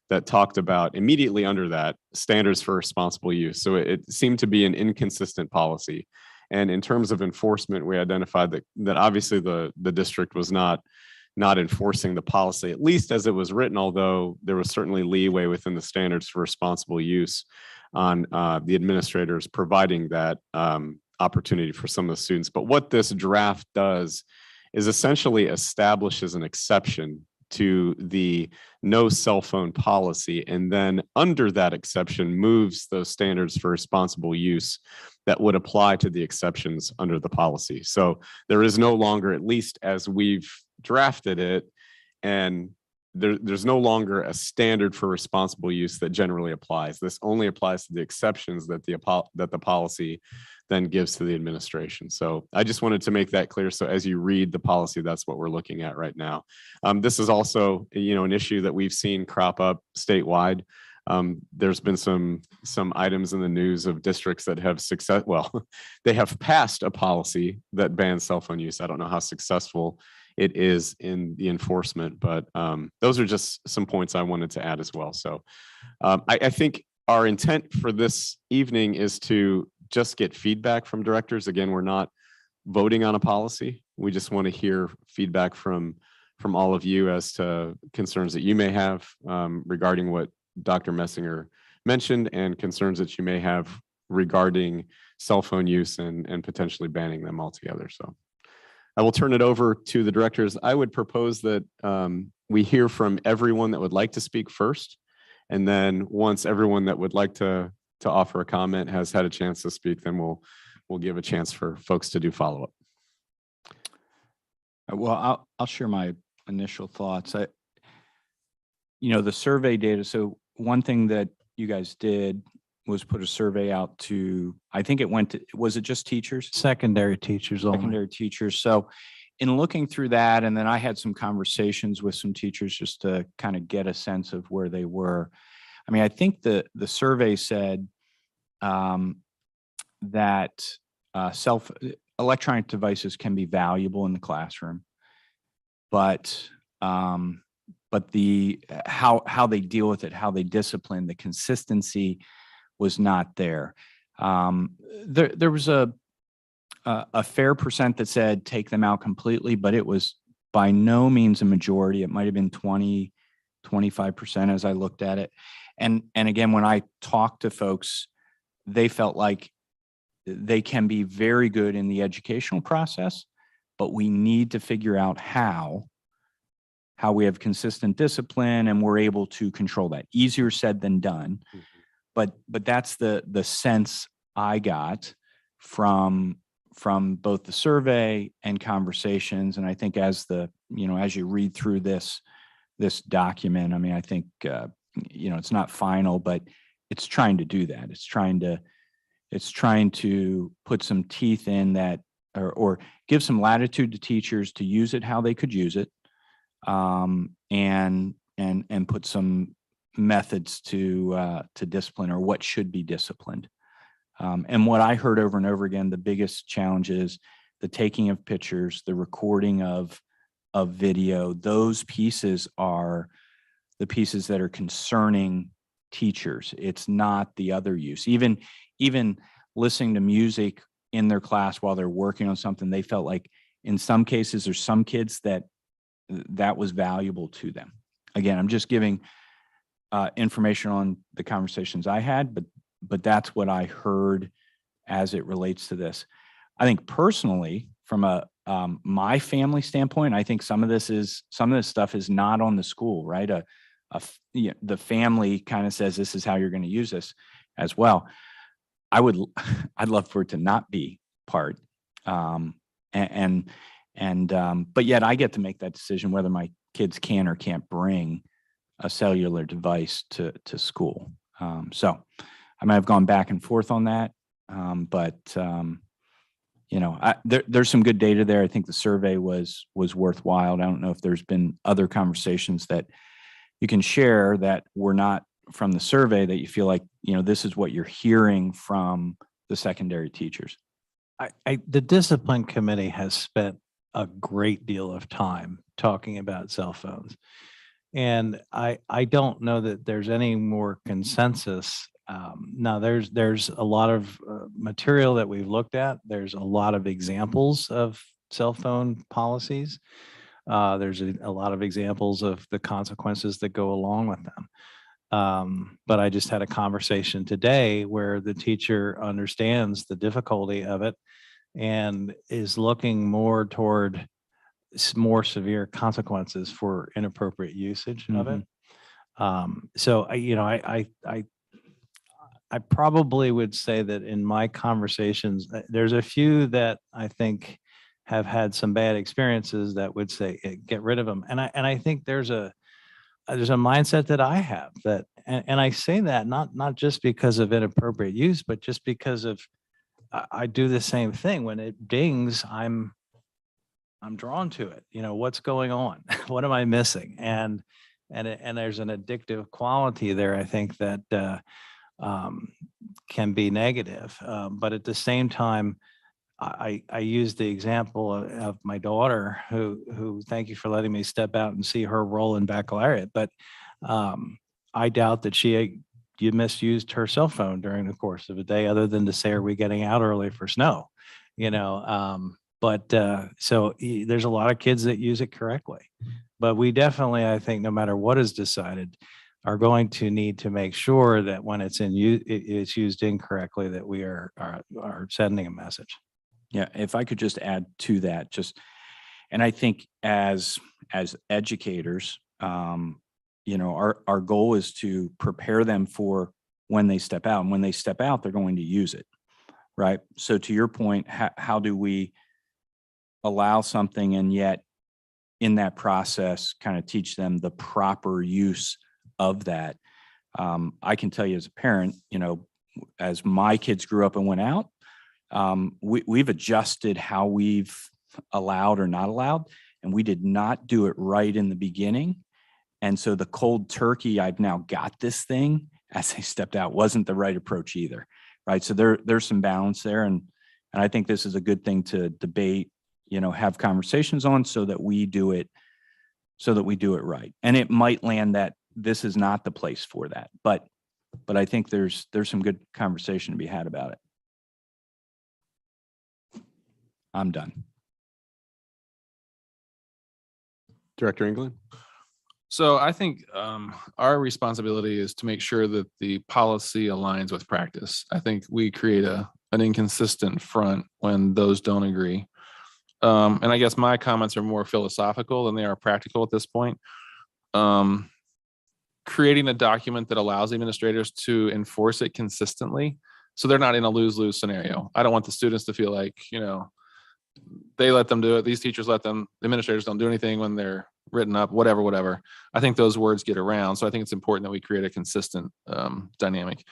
that talked about immediately under that standards for responsible use. So it seemed to be an inconsistent policy. And in terms of enforcement, we identified that obviously the district was not enforcing the policy, at least as it was written, although there was certainly leeway within the standards for responsible use on the administrators providing that opportunity for some of the students. But what this draft does is essentially establishes an exception to the no cell phone policy, and then under that exception moves those standards for responsible use that would apply to the exceptions under the policy. So there is no longer, at least as we've drafted it, and there's no longer a standard for responsible use that generally applies. This only applies to the exceptions that the policy then gives to the administration. So I just wanted to make that clear. So as you read the policy, that's what we're looking at right now. This is also, an issue that we've seen crop up statewide. There's been some items in the news of districts that have they have passed a policy that bans cell phone use. I don't know how successful it is in the enforcement, but those are just some points I wanted to add as well. So I think our intent for this evening is to just get feedback from directors. Again, we're not voting on a policy. We just want to hear feedback from all of you as to concerns that you may have regarding what Dr. Messinger mentioned, and concerns that you may have regarding cell phone use and potentially banning them altogether. So I will turn it over to the directors. I would propose that we hear from everyone that would like to speak first. And then once everyone that would like to offer a comment has had a chance to speak, then we'll give a chance for folks to do follow-up. Well, I'll share my initial thoughts. The survey data. So one thing that you guys did was put a survey out to, I think was it just teachers? Secondary teachers only. Secondary teachers. So in looking through that, and then I had some conversations with some teachers just to kind of get a sense of where they were. I mean, I think the survey said that electronic devices can be valuable in the classroom, but but how they deal with it, how they discipline, the consistency was not there. There was a fair percent that said take them out completely, but it was by no means a majority. It might have been 20, 25% as I looked at it. And again, when I talked to folks, they felt like they can be very good in the educational process, but we need to figure out how we have consistent discipline and we're able to control that. Easier said than done. But that's the sense I got from both the survey and conversations. And I think as you read through this document, I mean, I think, it's not final, but it's trying to do that. It's trying to put some teeth in that, or give some latitude to teachers to use it how they could use it, and put some methods to discipline, or what should be disciplined. And what I heard over and over again, the biggest challenge is the taking of pictures, the recording of video. Those pieces are the pieces that are concerning teachers. It's not the other use. Even listening to music in their class while they're working on something, they felt like in some cases there's some kids that was valuable to them. Again, I'm just giving information on the conversations I had, but that's what I heard as it relates to this. I think personally, from my family standpoint, I think some of this stuff is not on the school, right? The family kind of says this is how you're going to use this as well. I'd love for it to not be part, but yet I get to make that decision whether my kids can or can't bring a cellular device to school. So I might have gone back and forth on that, but there's some good data there. I think the survey was worthwhile. I don't know if there's been other conversations that you can share that were not from the survey that you feel like, this is what you're hearing from the secondary teachers. The discipline committee has spent a great deal of time talking about cell phones. And I don't know that there's any more consensus. Now there's a lot of material that we've looked at. There's a lot of examples of cell phone policies. There's a lot of examples of the consequences that go along with them. But I just had a conversation today where the teacher understands the difficulty of it and is looking more toward more severe consequences for inappropriate usage of it. So I probably would say that in my conversations, there's a few that I think have had some bad experiences that would say get rid of them. And I think there's a mindset that I have that, and I say that not just because of inappropriate use, but just because of I do the same thing. When it dings, I'm drawn to it. What's going on? What am I missing? And there's an addictive quality there, I think, that can be negative. But at the same time, I use the example of my daughter, who thank you for letting me step out and see her role in baccalaureate. But I doubt that you misused her cell phone during the course of a day, other than to say, "Are we getting out early for snow?" So there's a lot of kids that use it correctly, but we definitely, I think, no matter what is decided, are going to need to make sure that when it's it's used incorrectly, that we are sending a message. Yeah, if I could just add to that, and I think as educators, our goal is to prepare them for when they step out, and when they step out, they're going to use it, right? So to your point, how do we allow something and yet in that process kind of teach them the proper use of that? I can tell you as a parent, as my kids grew up and went out, we've adjusted how we've allowed or not allowed, and we did not do it right in the beginning. And so the cold turkey, I've now got this thing as they stepped out, wasn't the right approach either, right? So there's some balance there, and I think this is a good thing to debate, have conversations on, so that we do it so that we do it right. And it might land that this is not the place for that, but I think there's some good conversation to be had about it. I'm done. Director England? So I think our responsibility is to make sure that the policy aligns with practice. I think we create an inconsistent front when those don't agree. And I guess my comments are more philosophical than they are practical at this point. Creating a document that allows administrators to enforce it consistently, so they're not in a lose-lose scenario. I don't want the students to feel like, they let them do it. These teachers let them, the administrators don't do anything when they're written up, whatever. I think those words get around. So I think it's important that we create a consistent dynamic.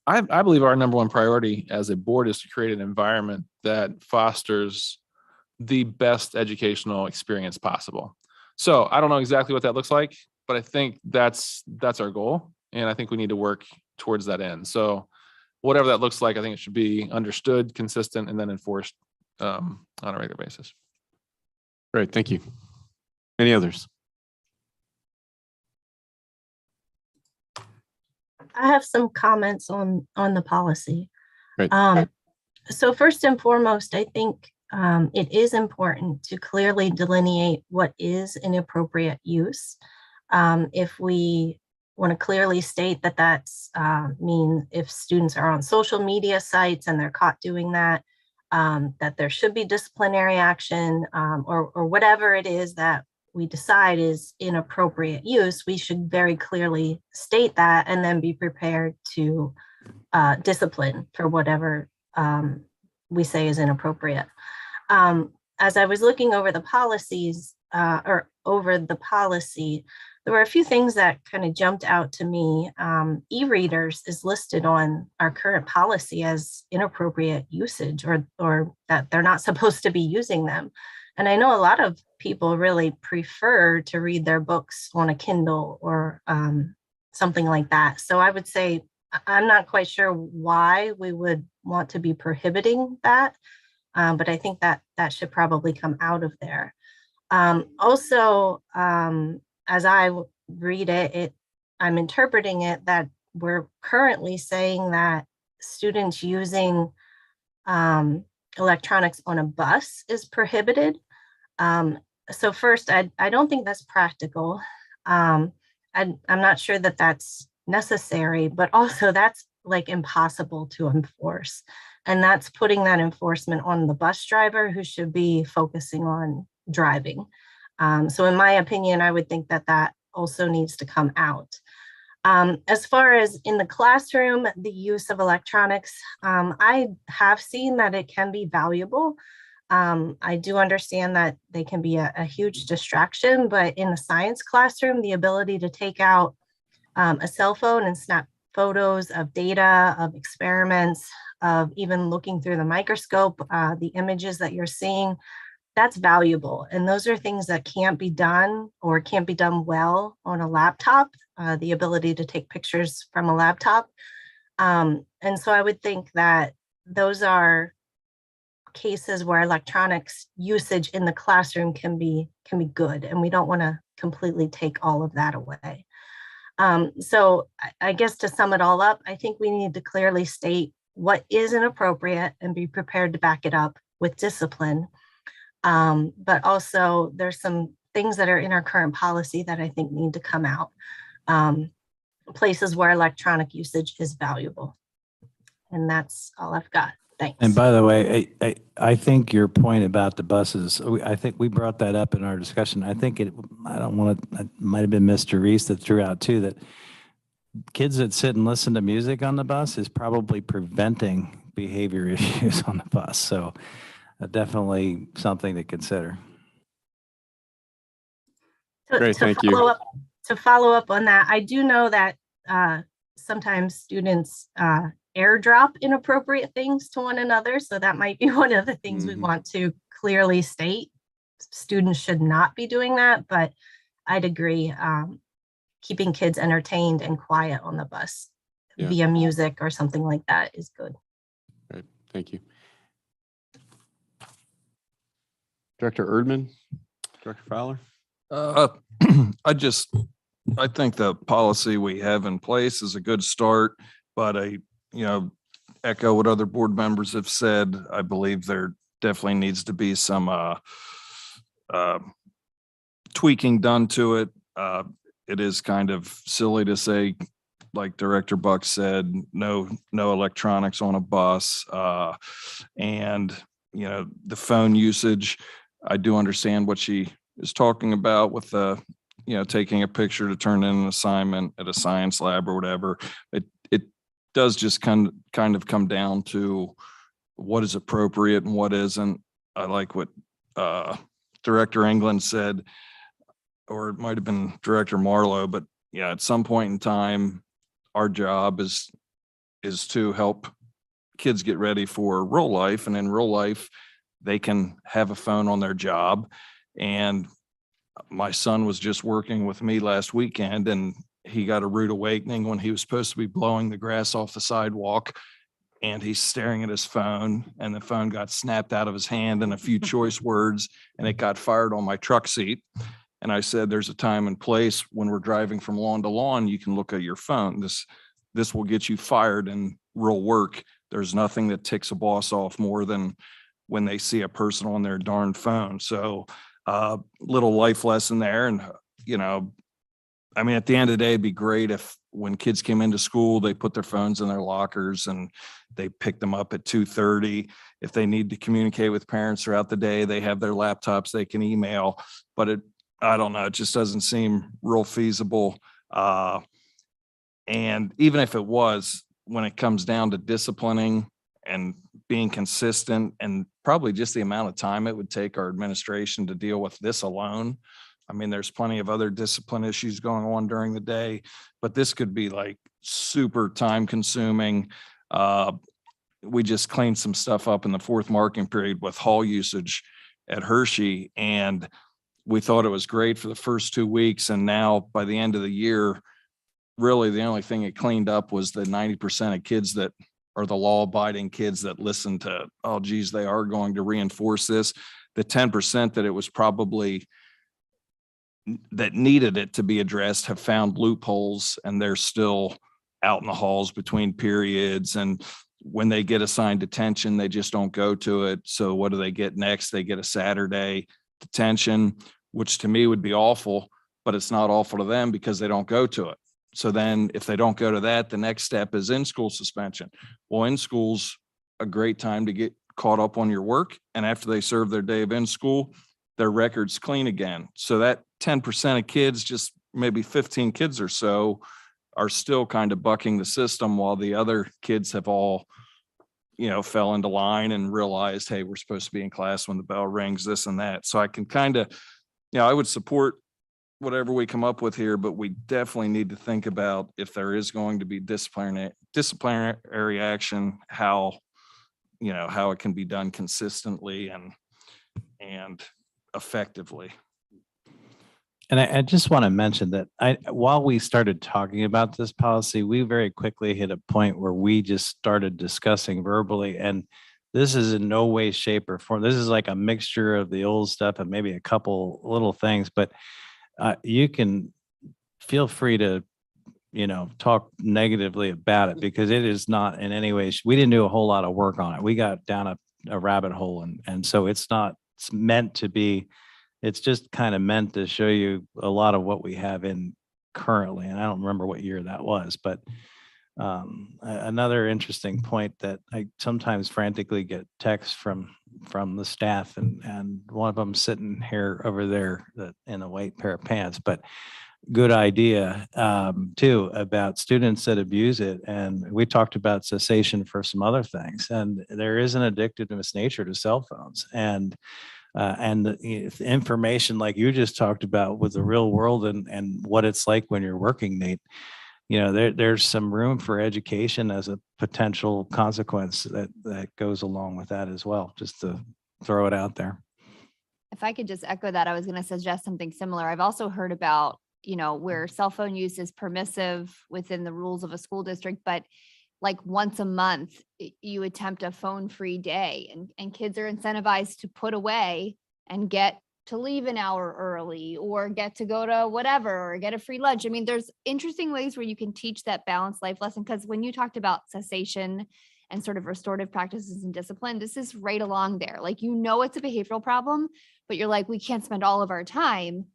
I believe our number one priority as a board is to create an environment that fosters the best educational experience possible. So I don't know exactly what that looks like, but I think that's our goal. And I think we need to work towards that end. So whatever that looks like, I think it should be understood, consistent, and then enforced on a regular basis. Great, thank you. Any others? I have some comments on the policy. Great. So first and foremost, I think it is important to clearly delineate what is inappropriate use. If we want to clearly state that that's mean if students are on social media sites and they're caught doing that, that there should be disciplinary action, or whatever it is that we decide is inappropriate use, we should very clearly state that and then be prepared to discipline for whatever we say is inappropriate. As I was looking over the policies there were a few things that kind of jumped out to me. E-readers is listed on our current policy as inappropriate usage, or that they're not supposed to be using them. And I know a lot of people really prefer to read their books on a Kindle or something like that. So I would say, I'm not quite sure why we would want to be prohibiting that, but I think that should probably come out of there. Also, as I read it, I'm interpreting it that we're currently saying that students using electronics on a bus is prohibited. So first, I don't think that's practical. I'm not sure that that's necessary, but also that's like impossible to enforce. And that's putting that enforcement on the bus driver who should be focusing on driving. So in my opinion, I would think that that also needs to come out. As far as in the classroom, the use of electronics, I have seen that it can be valuable. I do understand that they can be a huge distraction, but in the science classroom, the ability to take out a cell phone and snap photos of data, of experiments, of even looking through the microscope, the images that you're seeing, that's valuable. And those are things that can't be done or can't be done well on a laptop, the ability to take pictures from a laptop. And so I would think that those are cases where electronics usage in the classroom can be good, and we don't want to completely take all of that away. So I guess to sum it all up, I think we need to clearly state what is inappropriate and be prepared to back it up with discipline. But also there's some things that are in our current policy that I think need to come out. Places where electronic usage is valuable. And that's all I've got. Thanks. And by the way, I think your point about the buses, I think we brought that up in our discussion. I think it might have been Mr. Reese that threw out too, that kids that sit and listen to music on the bus is probably preventing behavior issues on the bus. So definitely something to consider. Great, thank you. To follow up on that, I do know that sometimes students airdrop inappropriate things to one another. So that might be one of the things we want to clearly state. Students should not be doing that, but I'd agree. Keeping kids entertained and quiet on the bus via music or something like that is good. Great, thank you. Director Erdman, Director Fowler. Uh, I think the policy we have in place is a good start, but echo what other board members have said. I believe there definitely needs to be some tweaking done to it. It is kind of silly to say, like Director Buck said, no electronics on a bus. And, the phone usage, I do understand what she is talking about with taking a picture to turn in an assignment at a science lab or whatever. It does just kind of come down to what is appropriate and what isn't. I like what Director England said, or it might have been Director Marlowe, but yeah, at some point in time, our job is to help kids get ready for real life. And in real life, they can have a phone on their job. And my son was just working with me last weekend, and he got a rude awakening when he was supposed to be blowing the grass off the sidewalk. And he's staring at his phone, and the phone got snapped out of his hand in a few choice words, and it got fired on my truck seat. And I said, there's a time and place when we're driving from lawn to lawn, you can look at your phone. This will get you fired in real work. There's nothing that ticks a boss off more than when they see a person on their darn phone. So little life lesson there. And, at the end of the day, it'd be great if when kids came into school, they put their phones in their lockers and they pick them up at 2:30. If they need to communicate with parents throughout the day, they have their laptops they can email. But I don't know, it just doesn't seem real feasible. And even if it was, when it comes down to disciplining and being consistent, and probably just the amount of time it would take our administration to deal with this alone. I mean, there's plenty of other discipline issues going on during the day, but this could be like super time consuming. We just cleaned some stuff up in the fourth marking period with hall usage at Hershey, and we thought it was great for the first 2 weeks. And now by the end of the year, really the only thing it cleaned up was the 90% of kids that are the law abiding kids that listen to, oh geez, they are going to reinforce this. The 10% that it was probably that needed it to be addressed have found loopholes, and they're still out in the halls between periods. And when they get assigned detention, they just don't go to it. So what do they get next? They get a Saturday detention, which to me would be awful, but it's not awful to them because they don't go to it. So then if they don't go to that, the next step is in-school suspension. Well, in school's a great time to get caught up on your work. And after they serve their day of in-school, their record's clean again. So that 10% of kids, just maybe 15 kids or so, are still kind of bucking the system, while the other kids have all, fell into line and realized, hey, we're supposed to be in class when the bell rings, this and that. So I can kind of, I would support whatever we come up with here, but we definitely need to think about, if there is going to be disciplinary action, how it can be done consistently and effectively. And I just want to mention that while we started talking about this policy, we very quickly hit a point where we just started discussing verbally, and this is in no way, shape, or form. This is like a mixture of the old stuff and maybe a couple little things, but you can feel free to, talk negatively about it, because it is not in any way, we didn't do a whole lot of work on it. We got down a rabbit hole, and so it's meant to be, it's just kind of meant to show you a lot of what we have in currently. And I don't remember what year that was, but another interesting point that I sometimes frantically get texts from the staff, and one of them sitting here over there in a white pair of pants, but good idea too, about students that abuse it. And we talked about cessation for some other things, and there is an addictiveness nature to cell phones, and the information like you just talked about with the real world and what it's like when you're working, Nate, there's some room for education as a potential consequence that goes along with that as well, just to throw it out there. If I could just echo that, I was going to suggest something similar. I've also heard about, where cell phone use is permissive within the rules of a school district, but like once a month, you attempt a phone-free day, and kids are incentivized to put away and get to leave an hour early or get to go to whatever or get a free lunch. I mean, there's interesting ways where you can teach that balanced life lesson. Because when you talked about cessation and sort of restorative practices and discipline, this is right along there. Like, it's a behavioral problem, but you're like, we can't spend all of our time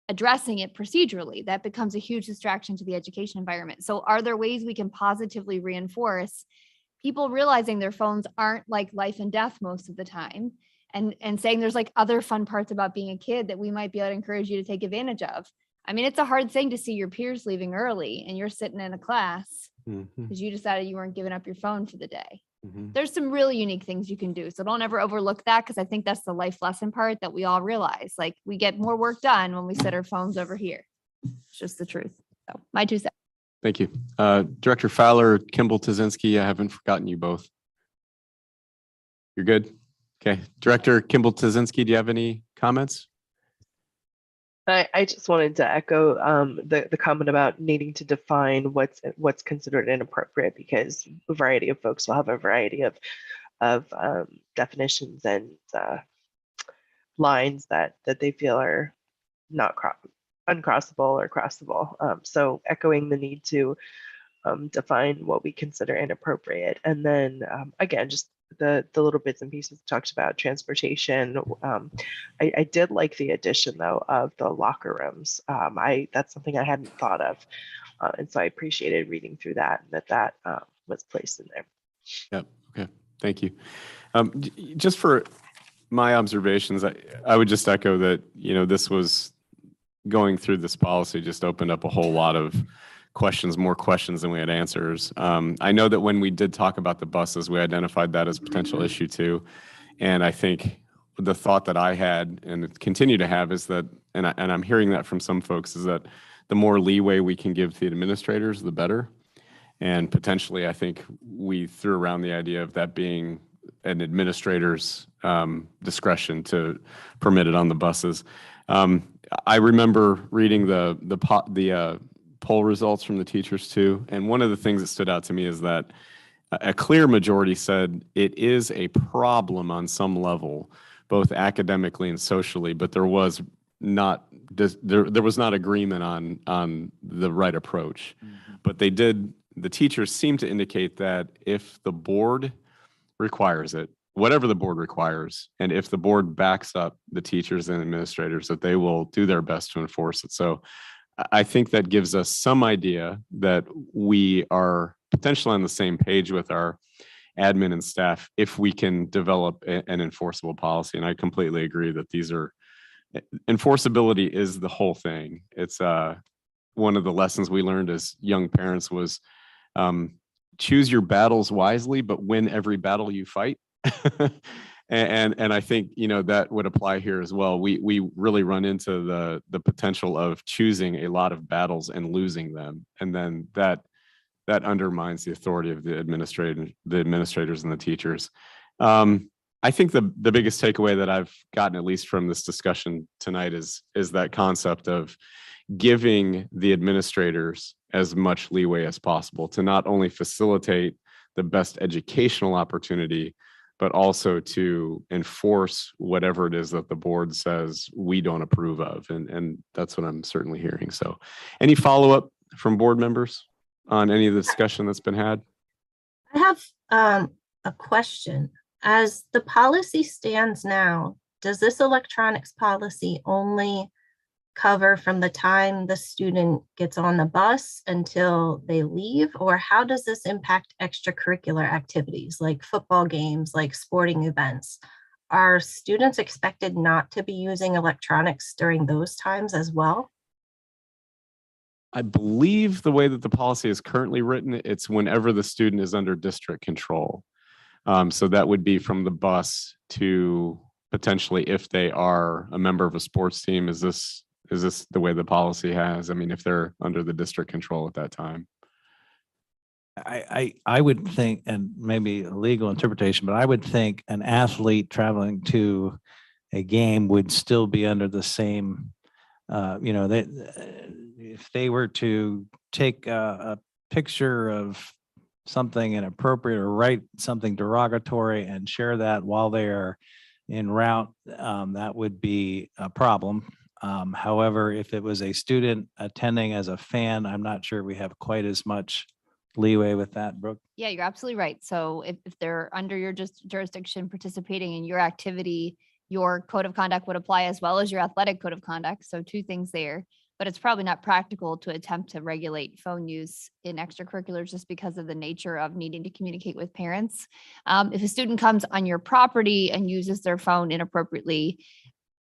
addressing it procedurally. That becomes a huge distraction to the education environment. So are there ways we can positively reinforce people realizing their phones aren't like life and death most of the time, and saying there's like other fun parts about being a kid that we might be able to encourage you to take advantage of? I mean, it's a hard thing to see your peers leaving early and you're sitting in a class Mhm, because you decided you weren't giving up your phone for the day. mhm. There's some really unique things you can do. So don't ever overlook that, because I think that's the life lesson part that we all realize. Like, we get more work done when we set our phones over here. It's just the truth. So my 2 cents. Thank you. Director Fowler, Kimball, Tazinski, I haven't forgotten you both. You're good? Okay. Director Kimball, Tazinski, do you have any comments? I just wanted to echo the comment about needing to define what's considered inappropriate, because a variety of folks will have a variety of definitions and lines that they feel are not uncrossable or crossable. So echoing the need to define what we consider inappropriate, and then again, just the little bits and pieces talked about transportation. I did like the addition though of the locker rooms. That's something I hadn't thought of, and so I appreciated reading through that was placed in there. Yep. Okay. Thank you. Just for my observations, I would just echo that, this was going through this policy just opened up a whole lot of questions, more questions than we had answers. I know that when we did talk about the buses, we identified that as a potential issue too. And I think the thought that I had and continue to have is that, and I'm hearing that from some folks, is that the more leeway we can give the administrators, the better. And potentially, I think we threw around the idea of that being an administrator's discretion to permit it on the buses. I remember reading the poll results from the teachers too, and one of the things that stood out to me is that a clear majority said it is a problem on some level, both academically and socially, but there was not agreement on the right approach. But the teachers seem to indicate that if the board requires it, whatever the board requires, and if the board backs up the teachers and administrators, that they will do their best to enforce it. So I think that gives us some idea that we are potentially on the same page with our admin and staff if we can develop an enforceable policy. And I completely agree that enforceability is the whole thing. It's one of the lessons we learned as young parents was choose your battles wisely, but win every battle you fight. And I think, that would apply here as well. We really run into the potential of choosing a lot of battles and losing them. And then that undermines the authority of the administrators and the teachers. I think the biggest takeaway that I've gotten, at least from this discussion tonight, is that concept of giving the administrators as much leeway as possible to not only facilitate the best educational opportunity, but also to enforce whatever it is that the board says we don't approve of. And that's what I'm certainly hearing. So any follow-up from board members on any of the discussion that's been had? I have a question. As the policy stands now, does this electronics policy only cover from the time the student gets on the bus until they leave? Or how does this impact extracurricular activities like football games, like sporting events? Are students expected not to be using electronics during those times as well? I believe the way that the policy is currently written, it's whenever the student is under district control. So that would be from the bus to potentially if they are a member of a sports team. Is this the way the policy has? I mean, if they're under the district control at that time. I would think, and maybe a legal interpretation, but I would think an athlete traveling to a game would still be under the same, if they were to take a picture of something inappropriate or write something derogatory and share that while they are, en route, that would be a problem. However, if it was a student attending as a fan, I'm not sure we have quite as much leeway with that, Brooke. Yeah, you're absolutely right. So if they're under your jurisdiction participating in your activity, your code of conduct would apply as well as your athletic code of conduct. So two things there. But it's probably not practical to attempt to regulate phone use in extracurriculars just because of the nature of needing to communicate with parents. If a student comes on your property and uses their phone inappropriately,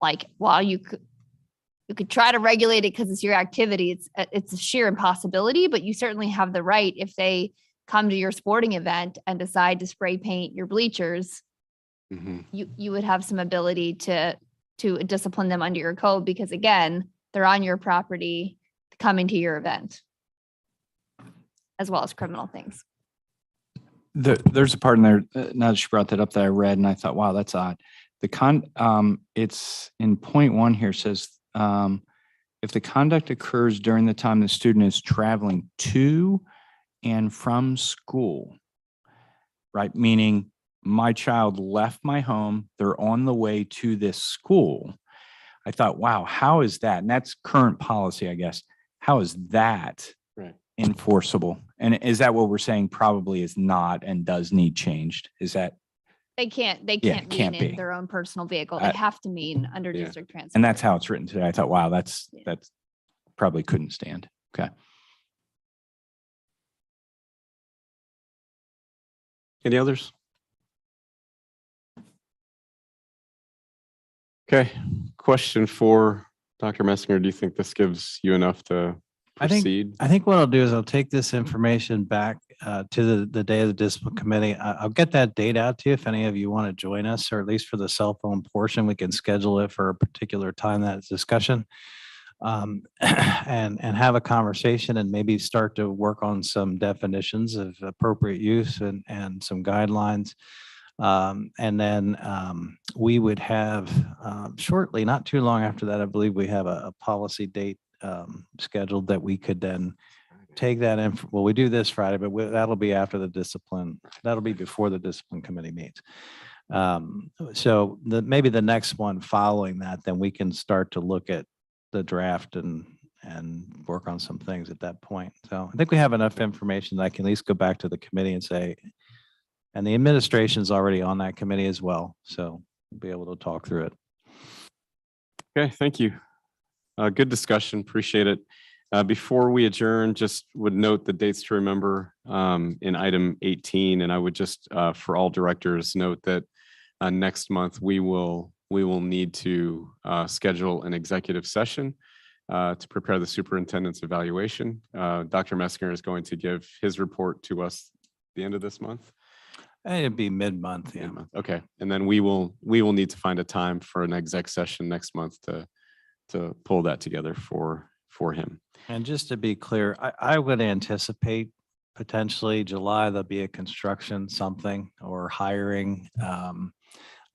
like while you could try to regulate it because it's your activity, it's a sheer impossibility, but you certainly have the right if they come to your sporting event and decide to spray paint your bleachers, you would have some ability to discipline them under your code because again, they're on your property coming to your event, as well as criminal things. There's a part in there, now that you brought that up, that I read and I thought, wow, that's odd. It's in point 1 here says, if the conduct occurs during the time the student is traveling to and from school, right? Meaning my child left my home, they're on the way to this school. I thought, wow, how is that? And that's current policy, I guess. How is that enforceable? And is that what we're saying probably is not and does need changed? Is that? They can't can't mean in be. their own personal vehicle. They have to mean under district transit. And that's how it's written today. I thought, wow, that's probably couldn't stand. Okay. Any others? Okay, question for Dr. Messinger. Do you think this gives you enough to proceed? I think what I'll do is I'll take this information back to the day of the discipline committee. I'll get that date out to you if any of you want to join us, or at least for the cell phone portion, we can schedule it for a particular time, that discussion. And have a conversation and maybe start to work on some definitions of appropriate use and some guidelines. And then we would have shortly, not too long after that, I believe we have a policy date scheduled that we could then take that in. Well, we do this Friday, but that'll be after the discipline. That'll be before the discipline committee meets. So maybe the next one following that, then we can start to look at the draft and work on some things at that point. So I think we have enough information that I can at least go back to the committee and say, and the administration's already on that committee as well. So we'll be able to talk through it. Okay, thank you. Good discussion. Appreciate it. Before we adjourn, just would note the dates to remember in item 18. And I would just, for all directors, note that next month we will need to schedule an executive session to prepare the superintendent's evaluation. Dr. Messinger is going to give his report to us at the end of this month. It'd be mid-month, yeah. Okay, and then we will need to find a time for an exec session next month to pull that together for him. And just to be clear, I would anticipate potentially July, there'll be a construction something or hiring.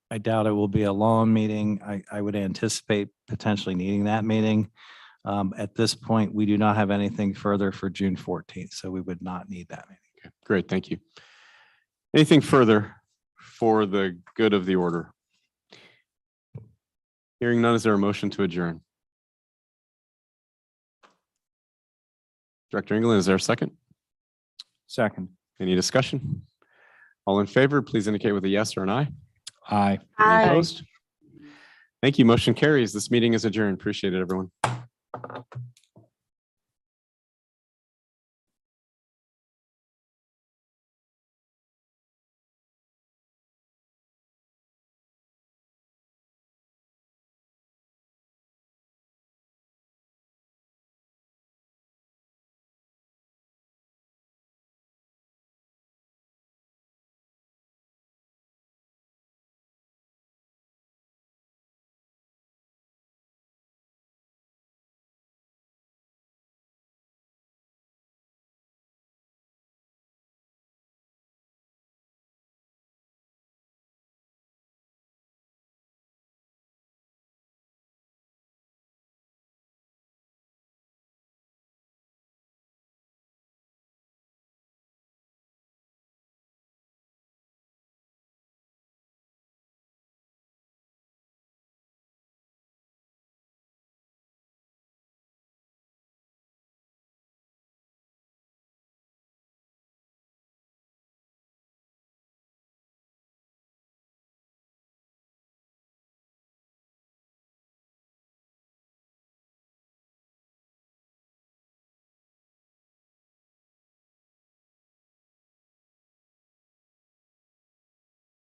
I doubt it will be a long meeting. I would anticipate potentially needing that meeting. At this point, we do not have anything further for June 14th, so we would not need that meeting. Okay, great, thank you. Anything further for the good of the order? Hearing none, is there a motion to adjourn? Director England, is there a second? Second. Any discussion? All in favor, please indicate with a yes or an aye. Aye. Any Aye. opposed? Thank you. Motion carries. This meeting is adjourned. Appreciate it, everyone.